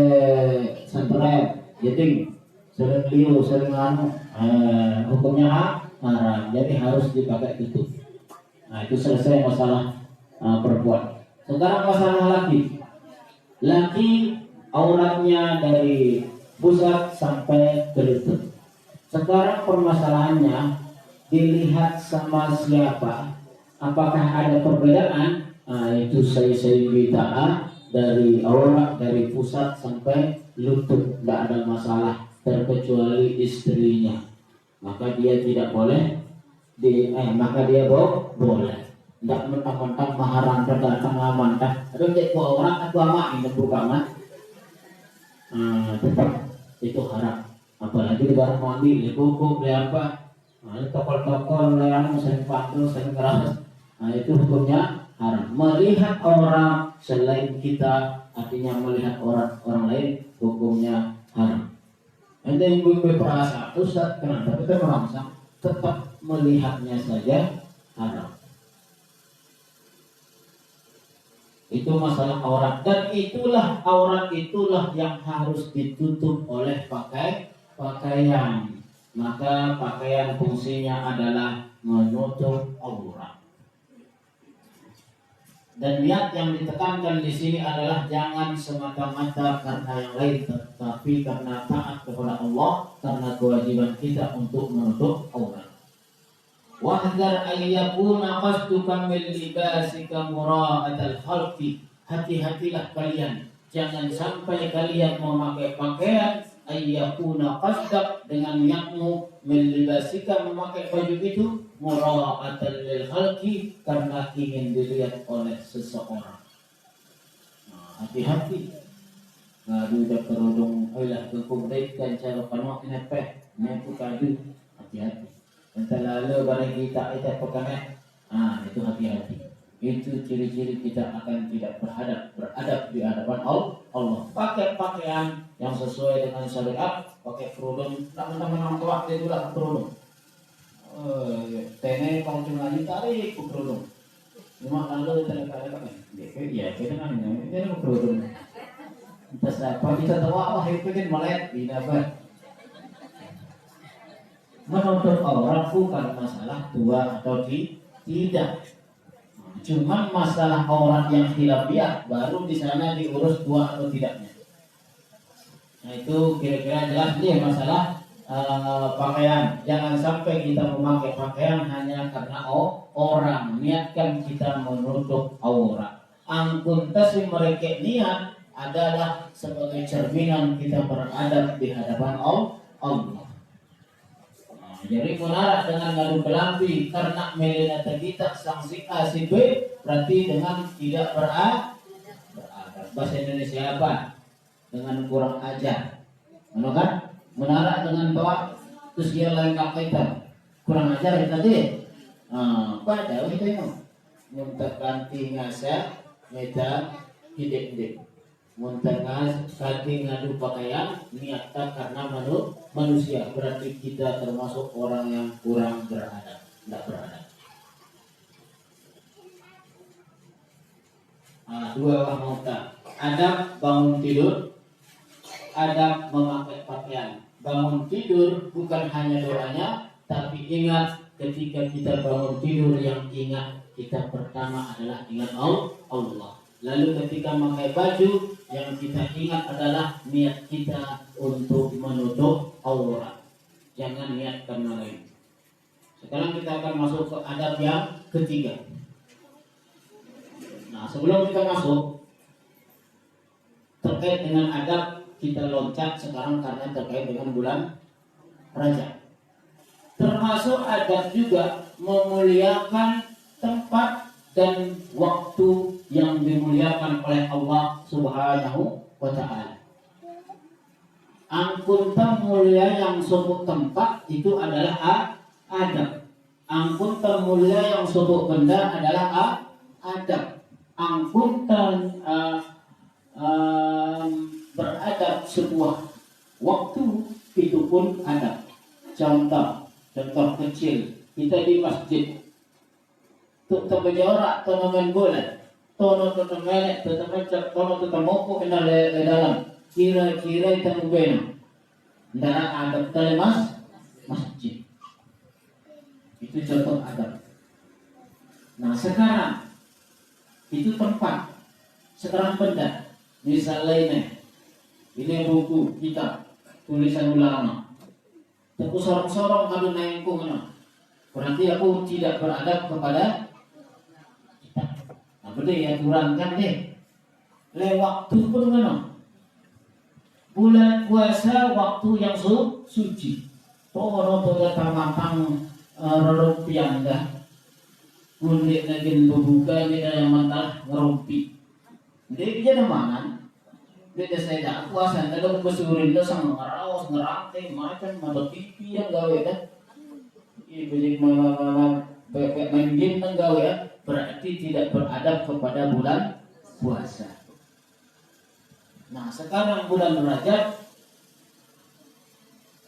D: sempret, jadi sering liu, sering anu, hukumnya haram. Jadi harus dipakai tutup. Nah itu selesai masalah perempuan. Sekarang masalah laki. Laki auratnya dari pusat sampai ke lutut. Sekarang permasalahannya dilihat sama siapa. Apakah ada perbedaan? Nah itu saya berita dari aurat dari pusat sampai lutut tidak ada masalah. Terkecuali istrinya, maka dia tidak boleh maka dia boleh. Tidak mentang-mentang maharan terdatang amantah. Ada cek orang aku ama ini bukan tetap itu haram. Apalagi di barang mandi, di buku, di apa, tokol-tokol, yang sering pantul, sering keras. Nah itu hukumnya haram. Melihat orang selain kita, artinya melihat orang lain, hukumnya haram. Anda yang berperasa, Ustaz, kenapa kita merasa tetap melihatnya saja haram. Itu masalah aurat, dan itulah aurat itulah yang harus ditutup oleh pakaian. Maka pakaian fungsinya adalah menutup aurat. Dan niat yang ditekankan di sini adalah jangan semata-mata karena yang lain, tetapi karena taat kepada Allah, karena kewajiban kita untuk menutup aurat. Wahdar ayyakuna qasduka min libasika mura'atal khalqi. Hati-hatilah kalian, jangan sampai kalian memakai pakaian ayyakuna qasdak dengan niatmu min libasika memakai baju itu mura'atal lil khalqi karena ingin dilihat oleh seseorang. Nah, hati-hati. Ngadu dak kerudung eulah kekumreit kan cara panok nepeh, nepu kadu. Hati-hati. Entah lalu barang kita itu pekannya Nah, itu hati-hati. Itu ciri-ciri kita akan tidak beradab di hadapan Allah. Pakai pakaian yang sesuai dengan syariat, pakai kerudung. Teman-teman orang tua itu lah kerudung. Tene kalau cuma tarik kerudung. Cuma lalu tele-tele kan. Ya, kita kan ini kerudung. Entah siapa kita tahu apa itu kan melek tidak ber. Menutup aurat bukan masalah tua atau tidak. Cuma masalah aurat yang khilafiyah baru di sana diurus tua atau tidaknya. Nah itu kira-kira jelas nih masalah pakaian. Jangan sampai kita memakai pakaian hanya karena orang niatkan kita menutup aurat. Angkun tasi mereka niat adalah sebagai cerminan kita beradab di hadapan Allah. Jadi menara dengan ngadu kelambi karena melinata kita sanksi A si B berarti dengan tidak beradab. Bahasa Indonesia apa? Dengan kurang ajar. Mana kan? Menara dengan bawa terus dia lain kita kurang ajar itu tadi. Pada itu muntah ganti ngasa meta hidup. Muntah ganti ngadu pakaian niatkan karena manusia berarti kita termasuk orang yang kurang beradab, tidak beradab. Dua muntah. Adab bangun tidur, adab memakai pakaian. Bangun tidur bukan hanya doanya, tapi ingat ketika kita bangun tidur yang ingat kita pertama adalah ingat Allah. Lalu ketika memakai baju yang kita ingat adalah niat kita untuk menutup aurat. Jangan niat karena lain. Sekarang kita akan masuk ke adab yang ketiga. Nah, sebelum kita masuk terkait dengan adab, kita loncat sekarang karena terkait dengan bulan Rajab. Termasuk adab juga memuliakan tempat dan waktu yang dimuliakan oleh Allah Subhanahu wa ta'ala. Angkun mulia yang suatu tempat itu adalah adab. Angkun mulia yang suatu benda adalah adab. Angkun beradab sebuah waktu itu pun adab. Contoh kecil, kita di masjid untuk berjarak atau main bola, tono melek, tono moko kena le dalam, kira-kira itu mungkin, darah adab telemas masjid, itu contoh adab. Nah sekarang itu tempat, sekarang benda, misalnya ini buku kitab tulisan ulama, aku sorong-sorong kalau naikku berarti aku tidak beradab kepada kita. Nah, betul ya kurang kan deh. Waktu pun bulan puasa waktu yang suci. Toro tamatang rerumpian dah. Kulit lagi berbuka kita yang mentah ngerumpi. Jadi dia mangan. Dia saya puasa dalam besurin dah sama ngerawas ngerante macam mata pipi yang gawe dah. Ibu main game tenggal ya berarti tidak beradab kepada bulan puasa. Nah sekarang bulan Rajab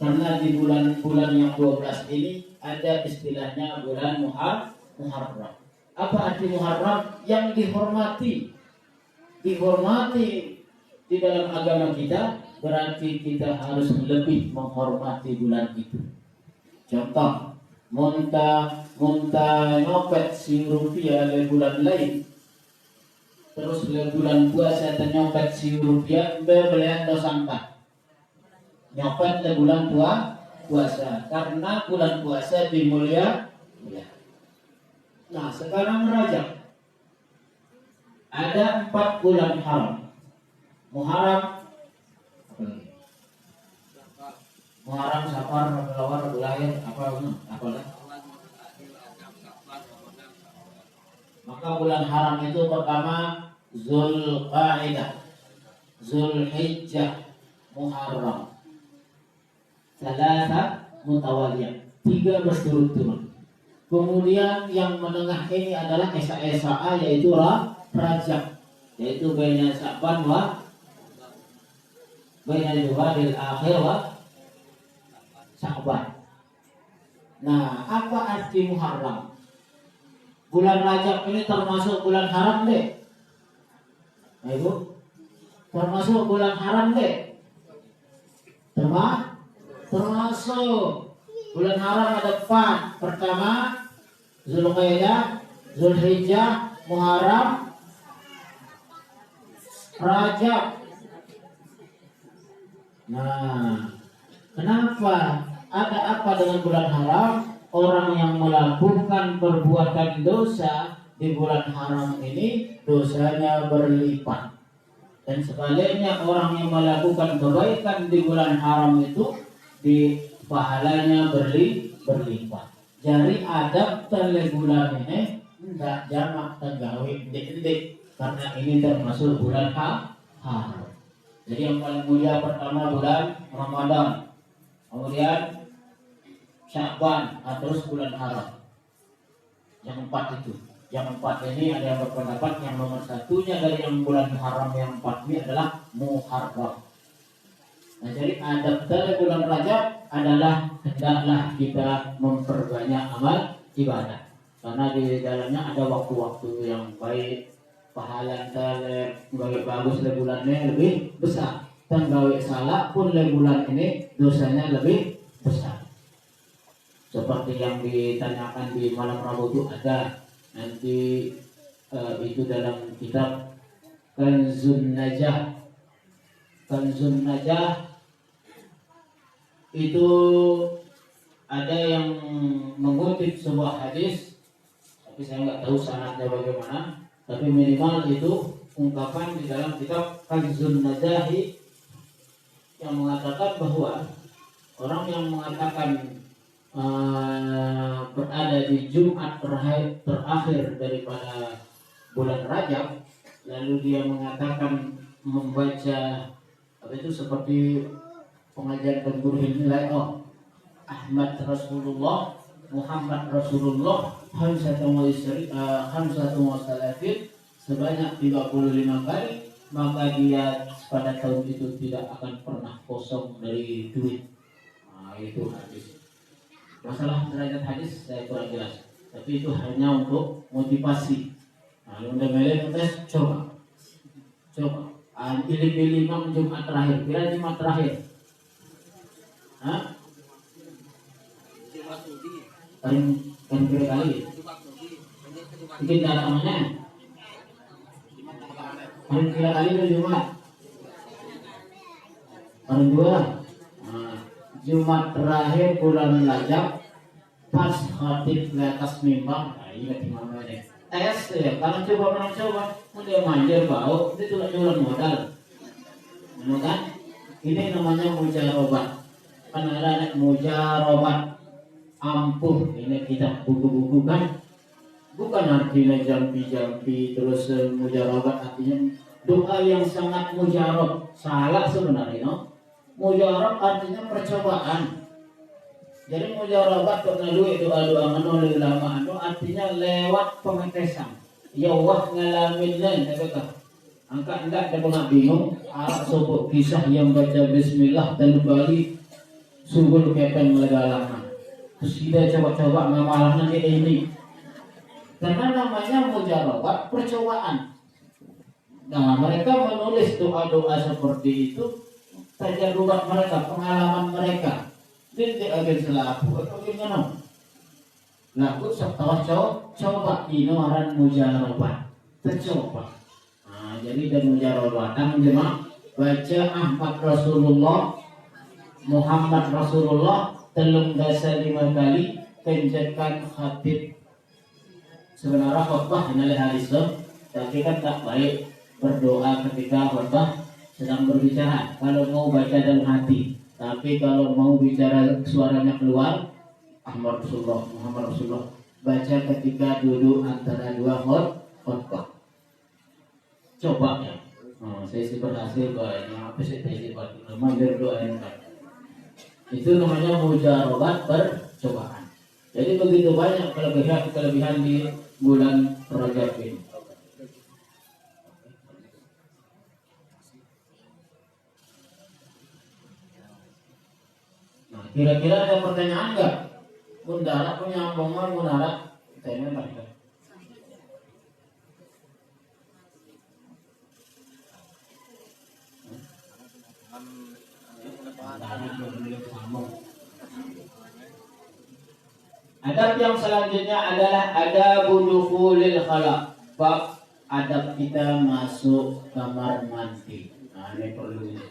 D: karena di bulan yang 12 ini ada istilahnya bulan Muharram. Apa arti Muharram? Yang dihormati di dalam agama kita, berarti kita harus lebih menghormati bulan itu. Contoh, Munta nyopet Rp1 le bulan lain, terus le bulan puasa nyopet Rp1 belian dosangka nyopet le bulan puasa karena bulan puasa dimulia. Nah sekarang Rajab ada 4 bulan haram. Muharram, Safar, Rabiul Awal, apalah. Maka bulan haram itu pertama Zulqa'dah, Zulhijjah, Muharram. Salasa mutawaliyah, 3 berturut-turut. Kemudian yang menengah ini adalah Esa-Esa yaitu Rajab, yaitu baina Sya'ban wa baina Jumadil Akhir wa Sya'ban. Nah, apa arti Muharram? Bulan Rajab ini termasuk bulan haram deh. Nah, Ibu, termasuk bulan haram deh. Termasuk bulan haram ada 4. Pertama Zulqa'dah, Zulhijjah, Muharram, Rajab. Nah, kenapa? Ada apa dengan bulan haram? Orang yang melakukan perbuatan dosa di bulan haram ini dosanya berlipat. Dan sebaliknya orang yang melakukan kebaikan di bulan haram itu di pahalanya berlipat. Jadi adab tele bulan ini tidak jamak tegawe dik-dik karena ini termasuk bulan haram. Jadi yang paling mulia pertama bulan Ramadan, kemudian Sya'ban, terus bulan haram. Yang 4 itu. Yang 4 ini ada yang berpendapat yang nomor satunya dari yang bulan haram yang 4 ini adalah Muharram. Nah, jadi adab dari bulan Rajab adalah hendaklah kita memperbanyak amal ibadah. Karena di dalamnya ada waktu-waktu yang baik, pahala tale bagus le bulannya lebih besar. Dan gawe salah pun le bulan ini dosanya lebih besar. Seperti yang ditanyakan di malam Rabu itu ada nanti itu dalam kitab Kanzun Najah. Kanzun Najah itu ada yang mengutip sebuah hadis, tapi saya nggak tahu sanadnya bagaimana. Tapi minimal itu ungkapan di dalam kitab Kanzun Najahi yang mengatakan bahwa orang yang mengatakan berada di Jumat terakhir daripada bulan Rajab, lalu dia mengatakan membaca apa itu seperti pengajian pengguru nilai Ahmad Rasulullah, Muhammad Rasulullah, Hamzatun wa Salafin sebanyak 35 kali, maka dia pada tahun itu tidak akan pernah kosong dari duit. Nah, itu hadis. Masalah derajat hadis saya kurang jelas, tapi itu hanya untuk motivasi. Nah, untuk tes coba. Pilih-pilih Imam Jumat terakhir. Kira Jumat terakhir. Hah? Paling kira kali. Mungkin ada namanya. Paling kira kali itu Jumat. Paling 2. Jumat terakhir bulan Rajab pas khatib di atas mimbar. Nah, ini gimana deh? Tes ya, kalau coba dia manjir bau, itu tidak jualan modal. Kan? Ini namanya mujarobat. Kan ada mujarobat ampuh. Ini kita buku-buku kan. Bukan artinya jampi-jampi terus mujarobat artinya doa yang sangat mujarab. Salah sebenarnya, no? Mujarab artinya percobaan. Jadi mujarabat melalui doa-doa menolak ulama itu artinya lewat pengetesan. Ya wah ngalamin lain, angkat enggak ada pernah bingung. Arab sopo kisah yang baca Bismillah dan balik sungguh kepeng legalama. Terus kita coba-coba ngamalahnya kayak ini. Karena namanya mujarabat percobaan. Nah, mereka menulis doa-doa seperti itu. Tajarubat mereka, pengalaman mereka. Jadi agen selaku atau gimana? Nah, aku coba inoran mujarobat, tercoba. Nah, jadi dan mujarobat, jemaah baca Ahmad Rasulullah, Muhammad Rasulullah, telung dasa 5 kali, penjakan khatib. Sebenarnya khutbah hanyalah hadis, tapi kan tak baik berdoa ketika khutbah sedang berbicara. Kalau mau baca dalam hati, tapi kalau mau bicara suaranya keluar, Ahmad Rasulullah, Muhammad Rasulullah, baca ketika duduk antara dua khutbah. Coba ya. Saya sih berhasil banyak. Apa sih saya buat nama berdoa yang baik. Itu namanya mujarobat percobaan. Jadi begitu banyak kelebihan di bulan Rajab ini. Nah, kira-kira ada pertanyaan nggak? Bundara punya omongan Bundara? Tanya lagi. Adab yang selanjutnya adalah adab dukhulil khala. Bab adab kita masuk kamar mandi. Nah, ini perlu ini.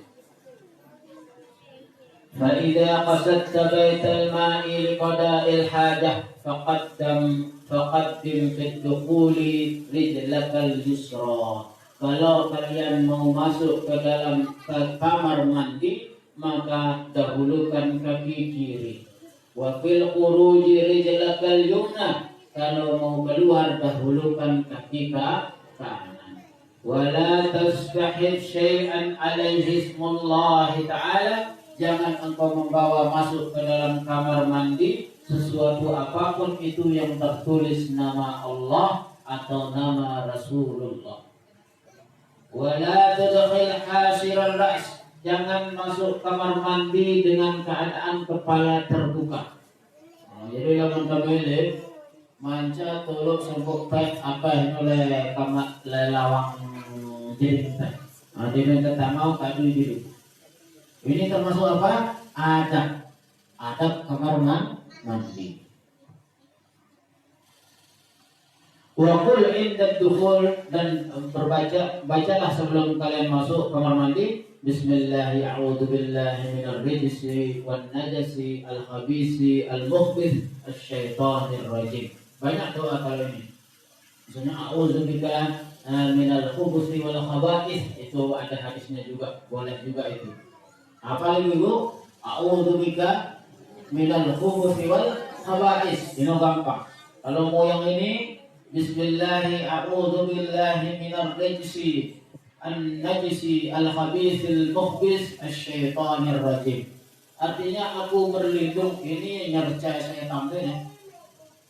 D: Fa idza qasadta baital ma'i liqada'il hajah faqaddim fi dukhuli rijlakal yusra. Kalau kalian mau masuk ke dalam kamar mandi, maka dahulukan kaki kiri. Wa fil khuruji rijlakal yumna. Kalau mau keluar dahulukan kaki kanan. Wala tasbahid syai'an alaihi ismullah ta'ala. Jangan engkau membawa masuk ke dalam kamar mandi sesuatu apapun itu yang tertulis nama Allah atau nama Rasulullah. Wala tudkhil hasiral ra's. Jangan masuk kamar mandi dengan keadaan kepala terbuka. Jadi lamun kembali manca tuluk sempuk pek apa yang oleh kamar lelawang jadi di minta mau kadu jadi. Ini termasuk apa? Adab kamar mandi. Wa qul inda dukhul, dan bacalah sebelum kalian masuk kamar mandi, bismillahi a'udzu billahi minar rijsi wan najasi al khabisi al mukhbith asyaitonir rajim. Banyak doa kalau ini. Misalnya a'udzu bika minal khubuthi wal khaba'ith, itu ada hadisnya juga, boleh juga itu. Apa lagi Bu? A'udzu bika minal khubuthi wal khaba'ith. Ini gampang. Kalau mau yang ini, bismillahi a'udzu billahi minar rijsi an-najisi al-khabithil mukhbis asyaitonir rajim. Artinya aku berlindung, ini nyerca saya tampil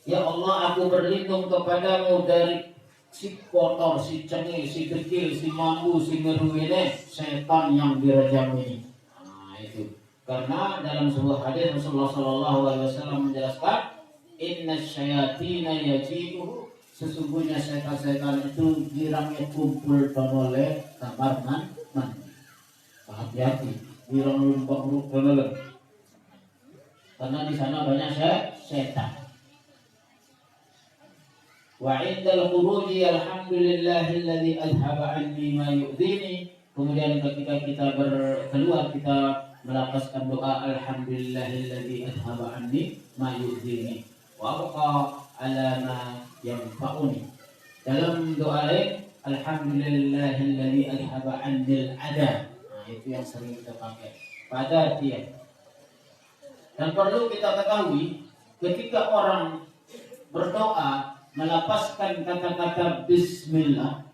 D: ya Allah, aku berlindung kepadamu dari si kotor, si cengih, si dekil, si mambu, si meruine, setan yang dirajam ini. Nah itu. Karena dalam sebuah hadis Rasulullah SAW menjelaskan, inna syayatina yaji'uhu, sesungguhnya setan-setan itu girangnya kumpul oleh kamar mandi. Hati-hati, girang lumpak-lumpak dolole. Karena di sana banyak setan. Wa indal khuruji alhamdulillahilladzi adhaba anni ma yu'dhini. Kemudian ketika kita keluar, kita melafazkan doa alhamdulillahilladzi adhaba anni ma yu'dhini wa abqa ala ma yanfa'uni. Dalam doa lain, alhamdulillahilladzi adhaba anni al-adha. Nah, itu yang sering kita pakai pada tiap. Dan perlu kita ketahui, ketika orang berdoa melapaskan kata-kata bismillah,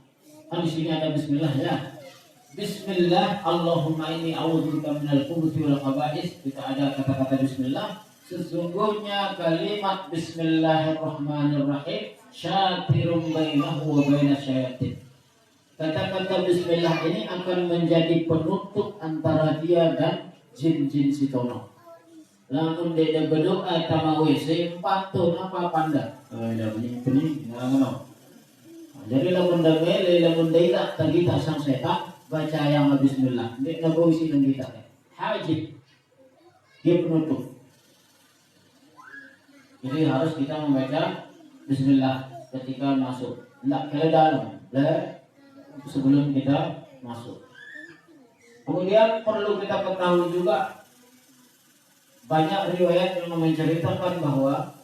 D: kan di sini ada bismillah ya. Bismillah, Allahumma inni a'udzubika minal khubuthi wal khaba'ith. Kita ada kata-kata bismillah. Sesungguhnya kalimat bismillahirrahmanirrahim syatirun bainahu wa bainasyayatin. Kata-kata bismillah ini akan menjadi penutup antara dia dan jin-jin sitono. Lamun dia berdoa tama WC pantun apa panda. Dah pening ngono. Jadi lamun dah mele lamun dia tak kita sang setan baca yang bismillah. Dia nak isi nang kita. Hajib. Dia penutup. Jadi harus kita membaca bismillah ketika masuk. Tidak ke dalam, sebelum kita masuk. Kemudian perlu kita ketahui juga, banyak riwayat yang menceritakan bahwa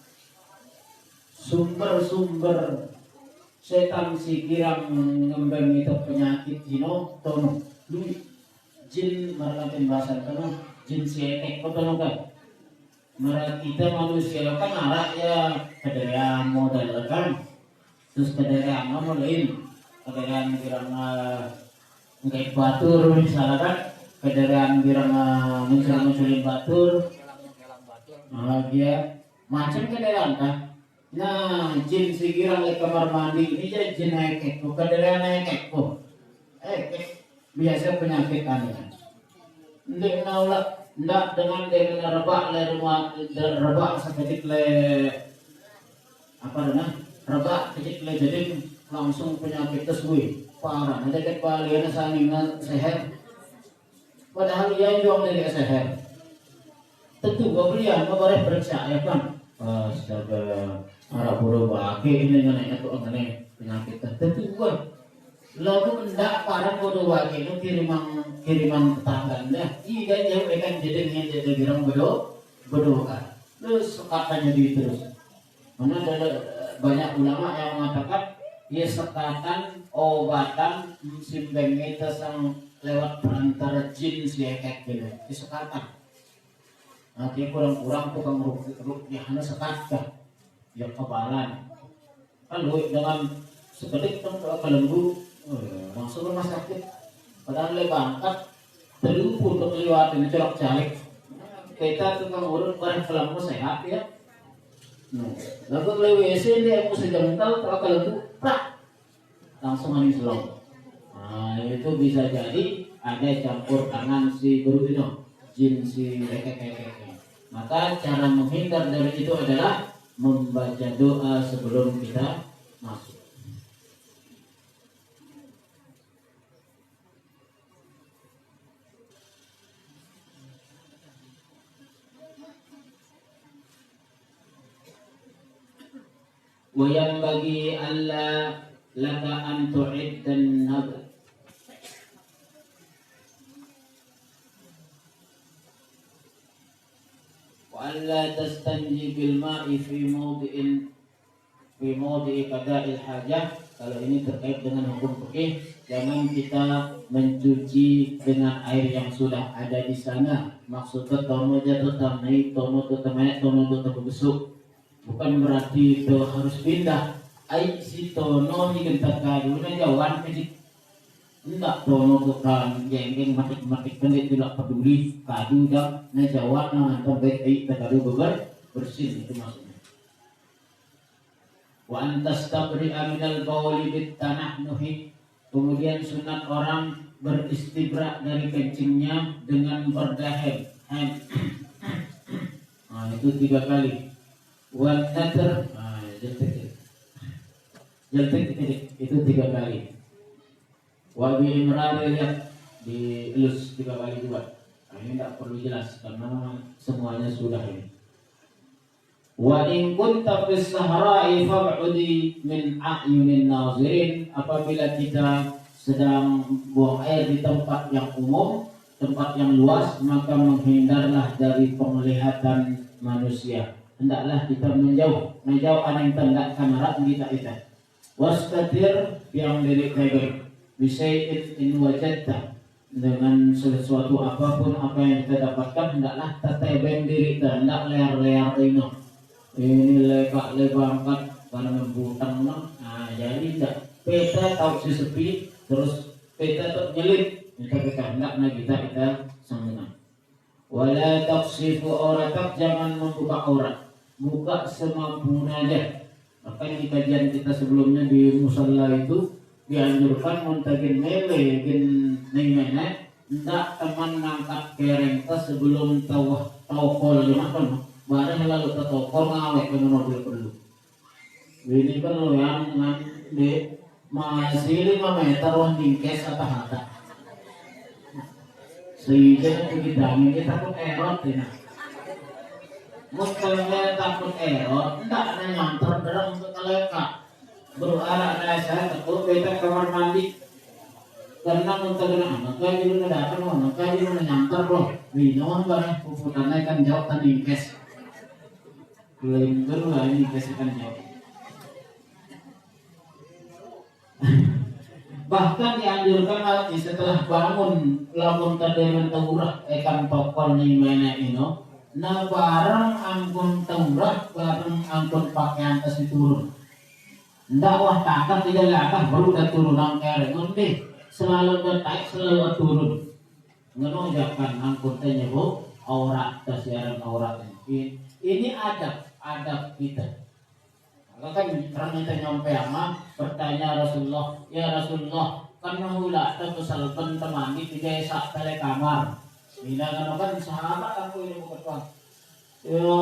D: sumber-sumber setan si kirang ngembang itu penyakit jino tono lu jin maratin bahasa tono jin si etek tono kan mereka kita manusia kan arah ya kederian modal kan, terus kederian nomor lain kederian kirang ngait batur misalnya kan, kederian kirang munculin batur. Dia macam kedelan kan. Nah, jin sikirang di kamar mandi ini jadi jin ekek, bukan kedelan ekek kok. Biasa penyakit aneh. Ndik naula ndak dengan rebak le rumah rebak seketik le apa namanya rebak ketik le jadi langsung penyakit tersebut parah. Nanti ke kalian sangingan sehat. Padahal ia jual dari sehat. Tentu beliau boleh periksa ya kan. Astaga, arah buru baki ini nanya tuh mengenai penyakit tentu bukan. Lalu enggak parang bodoh baki itu kiriman tetangganya. Iya jauh ikan jadi bilang bodoh kan. Terus katanya di terus. Mana ada banyak ulama yang mengatakan ia sekatan obatan simbeng itu sang lewat perantara jin si ekek gitu. Sekatan. Nanti kurang-kurang tukang rukyah hanya sekat ya kebalan kan lu dengan sekedik kan ke lembu langsung rumah sakit padahal le bangkat terlumpur untuk lewatin colok calik kita tukang urut barang kelambu sehat ya lalu le WC dia mesti jengkal ke lembu prak langsung manis selong. Nah itu bisa jadi ada campur tangan si guru itu jin si ekek. Maka cara menghindar dari itu adalah membaca doa sebelum kita masuk. Wa yanbaghi alla laka an tu'iddan nadr. وألا تستنجي بالماء في موضع قضاء الحاجة. Kalau ini terkait dengan hukum fikih, jangan kita mencuci dengan air yang sudah ada di sana. Maksudnya tono jatuh tamai, tono tu tamai, tono tu terbesuk. Bukan berarti itu harus pindah. Air si tono ni kita kadu na jawan kecil. Enggak tono tukang geng matik pendek tidak peduli kadu dah na jawab na antar baik kadu bersih itu maksudnya. Wa antas tabri'a minal bawli bit tanahnuhi. Kemudian sunat orang beristibra dari kencingnya dengan berdahem. Nah itu 3 kali. Wa natr jeltek itu 3 kali. Wabi imrar lihat di elus 3 kali juga. Nah, ini tidak perlu jelas karena semuanya sudah ini. Wa in kunta fis sahra'i fab'udi min a'yunin nazirin. Apabila kita sedang buang air di tempat yang umum, tempat yang luas, maka menghindarlah dari penglihatan manusia. Hendaklah kita menjauh ada yang tendak kamera kita. Wastatir yang diri kebir. Bisayin in wajadta, dengan sesuatu apapun apa yang kita dapatkan hendaklah teteben diri kita, hendak lear-lear ini lebangkat karena membutang. Nah jadi tidak peta tahu si sepi terus peta tak nyelip kita hendaknya kita sangguna. Wala taksifu auratak, jangan membuka aurat, buka semampunya aja. Makanya di kajian kita sebelumnya di musalla itu dianjurkan muntagin mele neng ndak teman ngangkat kereng sebelum tawakol dimakan barang lalu tawakol ngawek ke mobil perlu ini kan lo yang di masih 5 meter wanding kes atau hata sehingga begini kita takut erot ini mungkin takut erot ndak nyantar dalam untuk keleka berarah saya takut kita kamar mandi karena untuk anak kaji lu datang anak kaji lu nyantar bro minum barang puputannya kan jauh tan ingkes klaim dulu lah ini ingkes kan jauh bahkan dianjurkan lagi setelah bangun lamun terdengar tawurah ikan tokol nih mana ino nah barang angkun tawurah barang angkun pakaian kasih turun ndak wah kakak tidak lakah baru dah turun angker ngendi selalu bertaik selalu turun ngenonjakan angkutnya bu aurat kesiaran aurat ini adab kita. Kalau kan orang minta nyampe ama bertanya Rasulullah, ya Rasulullah, kan mahula atau kesalban teman di tiga sak tele kamar. Bilang kan sahabat aku ini bukan tuan. Yo,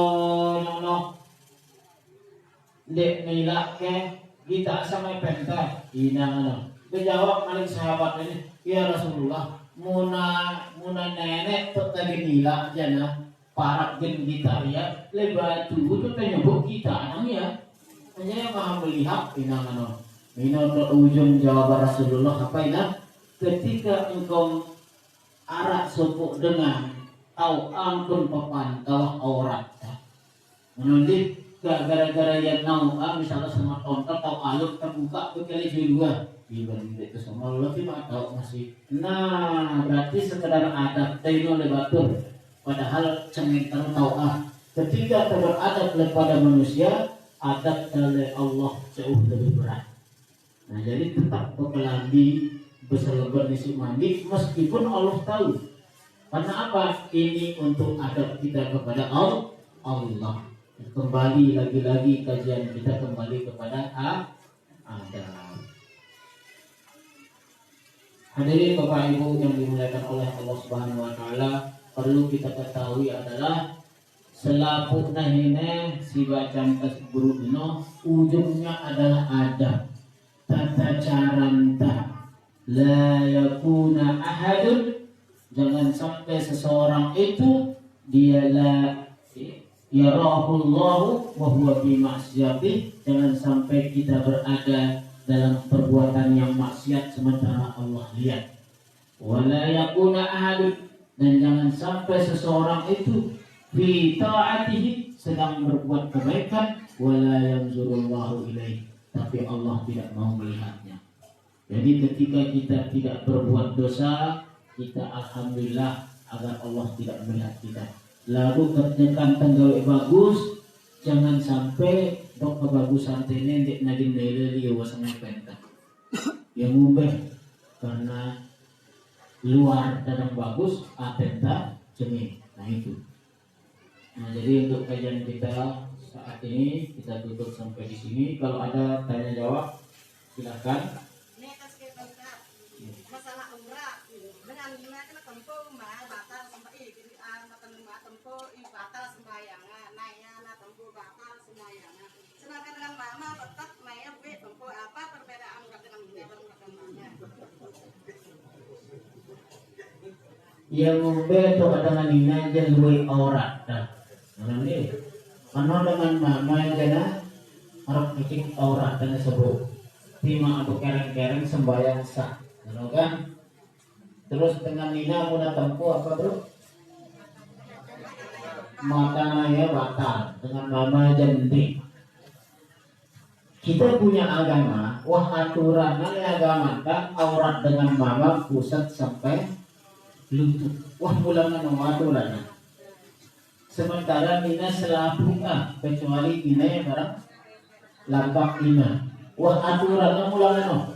D: dek nilak ke kita sama penta. Ina Dijawab maling sahabat ini, ya Rasulullah, muna nenek tuh tadi nilak jana parak gen kita ya, lebar tubuh tuh penyebut kita anaknya. Hanya yang maha melihat ujung jawaban Rasulullah apa ini? Ketika engkau arak sopuk dengan au ampun pepantau aurat. Menunduk gara-gara yang misalnya sama tonton atau alut terbuka berkali dua. Dibanding itu semua lo cuma tahu masih. Nah berarti sekedar adab teno lebatur. Padahal cengeng tahu ketika beradab kepada manusia, adab oleh Allah jauh lebih berat. Nah jadi tetap berkelambi berselebet di mandi meskipun Allah tahu. Karena apa? Ini untuk adab kita kepada Allah. Kembali lagi-lagi kajian kita kembali kepada adab. Hadirin Bapak Ibu yang dimuliakan oleh Allah Subhanahu wa taala, perlu kita ketahui adalah selaput nahine si bacaan guru dino ujungnya adalah adab. Tata caranta la yakuna ahadun, jangan sampai seseorang itu dia la yarahullahu wa huwa bi ma'siyati, jangan sampai kita berada dalam perbuatan yang maksiat sementara Allah lihat. Wala yakuna ahadun, dan jangan sampai seseorang itu fi ta'atihi sedang berbuat kebaikan wala yanzurullahu ilaih, tapi Allah tidak mau melihatnya. Jadi ketika kita tidak berbuat dosa, kita alhamdulillah agar Allah tidak melihat kita. Lalu ketika tenggawe bagus, jangan sampai dok kebagusan ini dek naging nilai wasangnya pentak. Yang mubah karena luar dan bagus, pentak cemil. Nah itu. Nah jadi untuk kajian kita saat ini kita tutup sampai di sini. Kalau ada tanya jawab silakan.
E: Masalah umrah dengan gimana kita tempuh batal sampai tempuh batal sembayangan naya tempuh batal sembayangan. Sedangkan dengan mama tetap naya tempuh apa perbedaan dengan ini
D: Yang membeto dengan ini aja luwe aurat dah. Nanti karena dengan mama yang kena harap bikin aurat dan sebut lima atau kereng-kereng sembahyang sah, kan? Terus dengan Nina mudah tempuh apa terus? Makanannya batal dengan mama jentik. Kita punya agama, wah aturannya agama kan aurat dengan mama pusat sampai lutut. Wah pulangan aturannya. Sementara Nina selalu kecuali Nina yang barang lambak Nina. Wah aturannya pulangan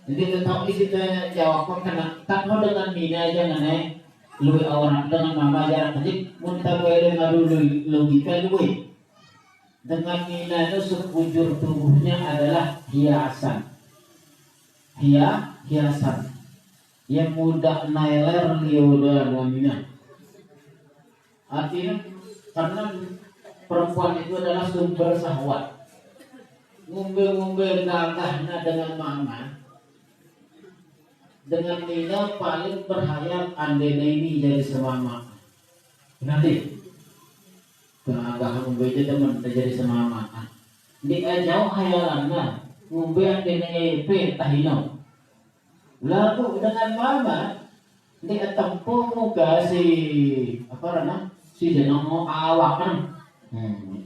D: Jadi tetap isi jawab karena tak mau dengan Nina aja nane lu aurat dengan mama jarak kecil muntah ngadu logika lu. Dengan Nina itu sekujur tubuhnya adalah hiasan. Hiasan yang mudah nailer liuda Nina. Artinya karena perempuan itu adalah sumber syahwat. Ngumbe-ngumbe gagahnya dengan mama, dengan Nina paling berhayal andena ini jadi semama. Nanti gagah ngumbe itu teman jadi semama. Dia jauh hayalannya ngumbe andena EP tahino. Lalu dengan mama dia tempuh muka si apa rana si jenong mau awakan.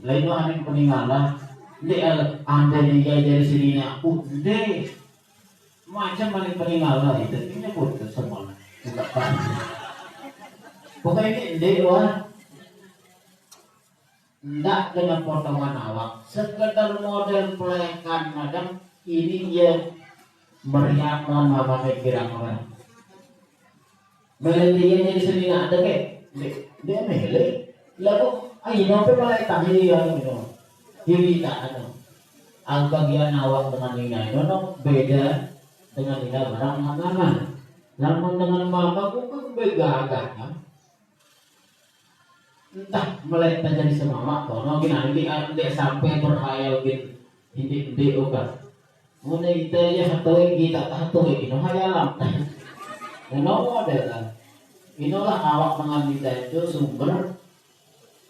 D: Lain mah yang peninggalan. Dia anda juga dari sini aku deh macam mana peninggalan itu ini pun semua bukan pokoknya ini wah tidak dengan potongan awak sekedar model pelayakan madam ini dia meriakan apa kira orang melihatnya di sini ada ke dia melihat lalu Ay, no, pero malay tayo yung hindi na ano. Ang bagian awak dengan nina itu no, beda dengan nina barang mama. Namun dengan mama kok kan beda agak. Entah mulai terjadi sama mama kono gini nanti sampai berhayal gini hindi obat. Muna kita ya satu kita satu ini hayalam. Ano model inilah awak dengan nina itu sumber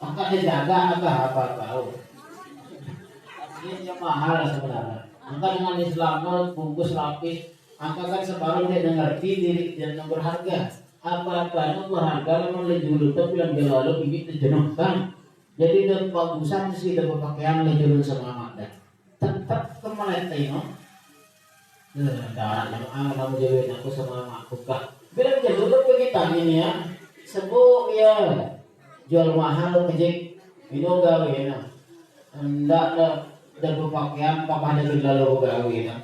D: akan dijaga apa tahu. Ini yang mahal sebenarnya. Angka dengan Islam bungkus lapis, angka kan sebaru dia mengerti diri dan yang berharga. Apa-apa yang berharga memang lejulu tapi yang lalu ini dijenuhkan. Jadi dan bagusan sih dan pakaian lejulu sama mata. Tetap kemana itu? Darah yang kamu jawab aku sama aku kak. Bila jadul begitu ini ya. Sebut ya jual mahal kejek minum gawe na. Ndak dan berpakaian papa ada lalu gawe na.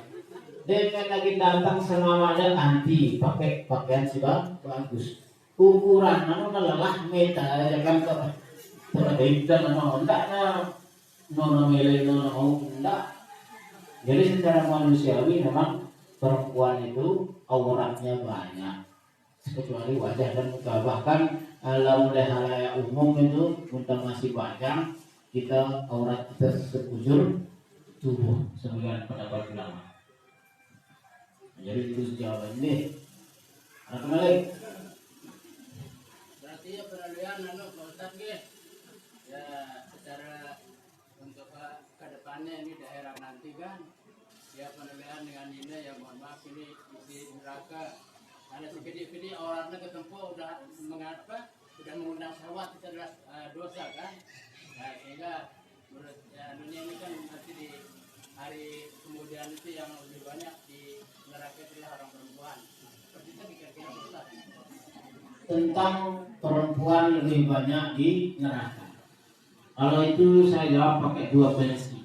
D: Dia kan lagi datang sama ada anti pakai pakaian sih bang bagus. Ukuran anu lelah meta ya kan terdekat anu ndak na nono mele nono ndak. Jadi secara manusiawi memang perempuan itu auratnya banyak. Kecuali wajah dan muka, bahkan kalau udah halayak umum itu untuk masih panjang kita aurat kita sekujur tubuh sebagian pendapat ulama. Jadi itu jawaban ini. Anak kembali.
F: Berarti ya penelitian Pak Ustadz ya secara untuk ke depannya ini daerah nanti kan ya penelitian dengan ini ya mohon maaf ini isi neraka. Ada segede-gede orangnya ketempuh udah mengapa sudah mengundang syahwat itu adalah dosa kan. Nah, sehingga menurut dunia ini kan nanti di hari kemudian itu yang lebih banyak di neraka adalah orang perempuan. Seperti itu kira-kira Ustaz.
D: Tentang perempuan lebih banyak di neraka. Kalau itu saya jawab pakai dua versi.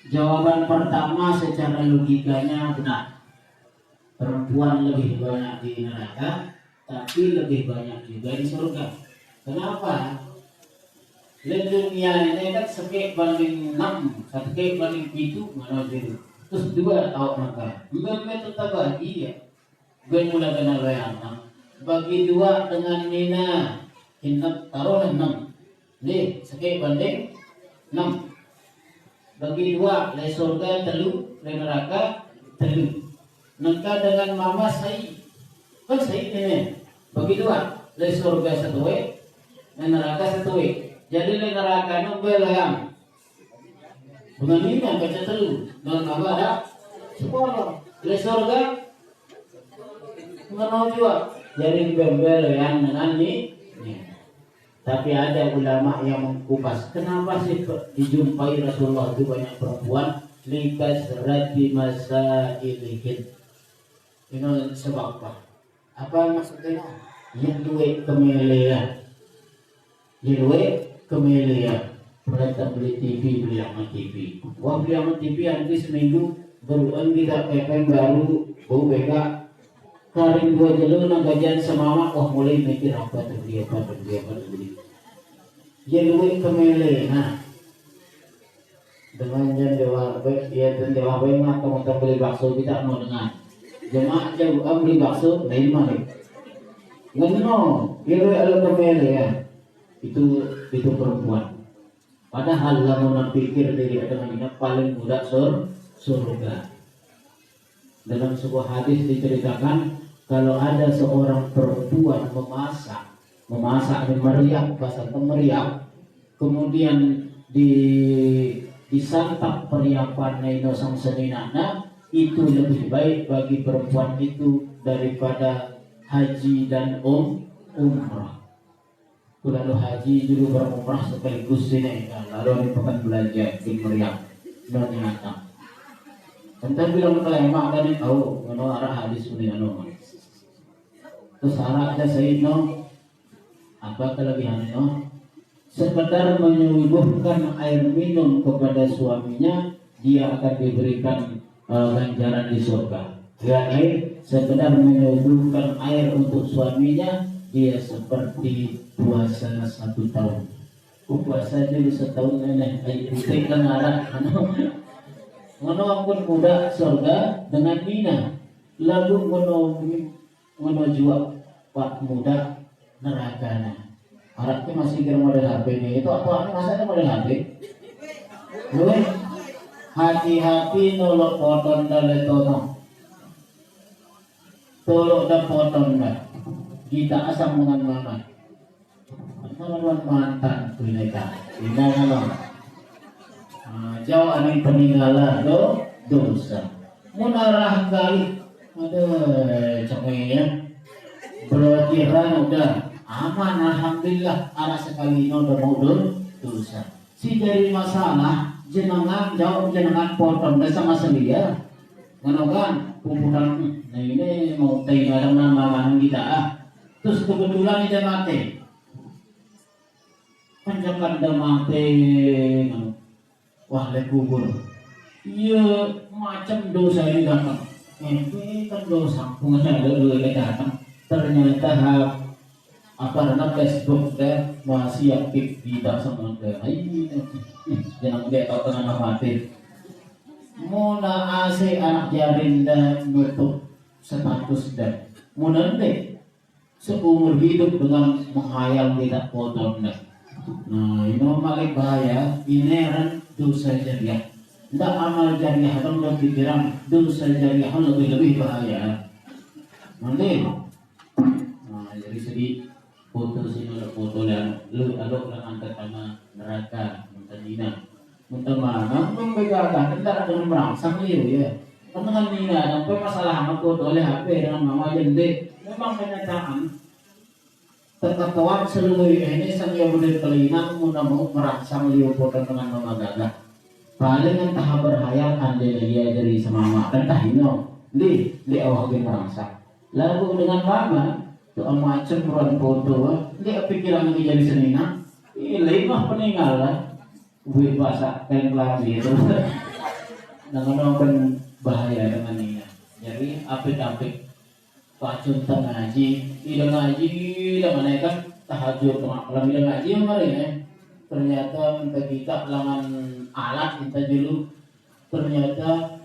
D: Jawaban pertama secara logikanya benar. Perempuan lebih banyak di neraka, tapi lebih banyak juga di surga. Kenapa? Di dunia ini kan sekek banding 6, sekek banding 7 mana dulu. Terus dua tahu maka, memang tetap bagi ya. Gue mulai kenal yang 6. Bagi dua dengan Nina, kita taruh 6. Nih sekek banding 6. Bagi dua, le surga telu, le neraka telu. Nengka dengan mama saya kan saya ini bagi dua le surga satu le neraka satu jadi le neraka nu belayang dengan ini baca telu dengan mama ada 10 le surga mengenal juga jadi belayang dengan ini. Tapi ada ulama yang mengupas kenapa sih dijumpai Rasulullah itu banyak perempuan likas radi masa ilihin. Ini sebab apa maksudnya? Yang duit kemelean, Mereka beli TV, beli amat TV. Wah beli amat TV nanti seminggu berulang kita PP baru, bega karin dua jalur nang gajian semama. Wah mulai mikir apa beli. Yang duit kemelean. Dengan yang dewa baik, ya dan dewa baik mah kamu beli bakso kita mau dengar. Jemaah jauh beli bakso lain mana? Ngono, kira ada kemele ya. Itu perempuan. Padahal lamun pikir diri dengan ini paling mudah surga. Dalam sebuah hadis diceritakan kalau ada seorang perempuan memasak meriak, bahasa meriak, kemudian disantap periapannya itu sang seninana. Itu lebih baik bagi perempuan itu daripada haji dan umrah. Lalu haji dulu berumrah sekaligus ini, lalu pekan belanja di meriam, non nyata. Tentang bilang kelema dan tahu, mana arah hadis ini anu. Terus arah ada Sayyidina apa kelebihan itu? Sekedar menyuguhkan air minum kepada suaminya, dia akan diberikan ganjaran di surga. Yakni sekedar menyuguhkan air untuk suaminya, dia seperti puasa 1 tahun. puasa dulu setahun nenek ayo itu kan ada ngono ampun kuda surga dengan Mina lalu ngono jua pak muda neraka harapnya masih kira model HP ini itu apa masanya model HP gue hati-hati nolok poton dari tono tolok dan poton dah kita asam dengan mama melawan mantan bineka ini kalau jauh aning peninggalan dosa munarah kali ada coknya berkira udah aman alhamdulillah arah sekali udah mau dosa si dari masalah jenengan jauh jenengan potong sama selia kan kumpulan nah ini mau tinggal nama kita terus kebetulan dia mati panjangkan dia mati wah kubur iya macam dosa ini datang ini kan dosa pungannya ada dua datang ternyata apa namanya Facebook deh masih aktif tidak sama ini jangan dia tahu tengah mati muna ase anak jarinda nutup status dan muna nanti seumur hidup dengan menghayal tidak potong nah ini paling bahaya inherent dosa jariah tidak amal jariah atau lebih pikiran dosa jariah lebih bahaya nanti jadi sedih foto sini ada foto yang lu alok dengan pertama neraka mentadina mentama membegakan tidak ada merangsang liu ya dengan Nina sampai masalah foto oleh HP dengan mama jende memang kenyataan terketuan seluruh ini sang yang boleh telinang mudah mau merangsang liu foto dengan mama gagah paling entah berhayal andai dia jadi semama dan tahino di awal dia merangsang lalu dengan mama tuh macam ruang foto dia pikiran lagi jadi senina ini mah peninggalan gue bahasa tenggelam gitu dengan bahaya dengan ini jadi apik-apik pacun ngaji tidak ngaji dengan kan tahajud malam tidak ngaji kemarin ya ternyata kita langan alat kita dulu ternyata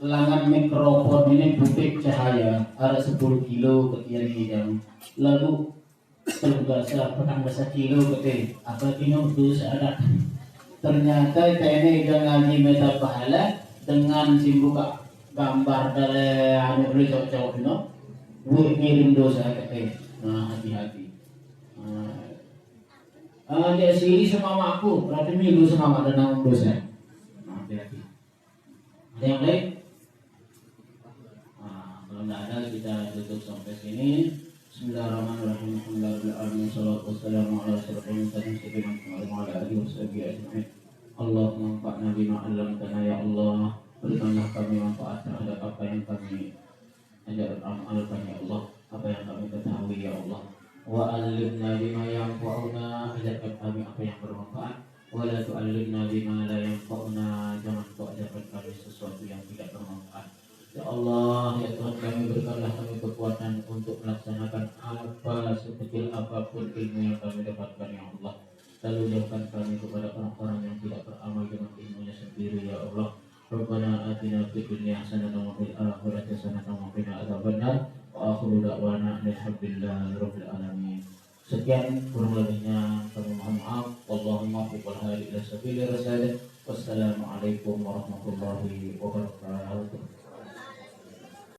D: langan mikrofon ini butik cahaya ada 10 kilo kekian hidang lalu terbiasa petang basa kilo kete apa kino itu ada ternyata ini dengan ngaji meta pahala dengan simbuka gambar dari anu cowok-cowok itu gue kirim dosa kete nah hati-hati dia sini sama aku berarti milu sama ada nang dosa nah hati-hati ada yang lain kalau tidak ada kita tutup sampai sini. Bismillahirrahmanirrahim. Allahumma anfa'na bima 'allamtana ya Allah. Berikanlah kami manfaat terhadap apa yang kami amalkan ya Allah, apa yang kami ketahui ya Allah. Wa 'allimna bima yanfa'una, ajarkan kami apa yang bermanfaat. Wa la tu'allimna bima la yanfa'una, jangan kau ajarkan kami sesuatu yang tidak bermanfaat. Ya Allah, ya Tuhan kami berikanlah kami kekuatan untuk melaksanakan apa sekecil apapun ilmu yang kami dapatkan ya Allah. Lalu jauhkan kami kepada orang-orang yang tidak beramal dengan ilmunya sendiri ya Allah. Rabbana atina fid dunya hasanatan wa fil akhirati hasanatan wa qina adzabannar. Wa akhiru da'wana alhamdulillahi rabbil alamin. Sekian kurang lebihnya kami mohon maaf. Wallahumma wal hadi ila sabili rasul. Wassalamualaikum warahmatullahi wabarakatuh.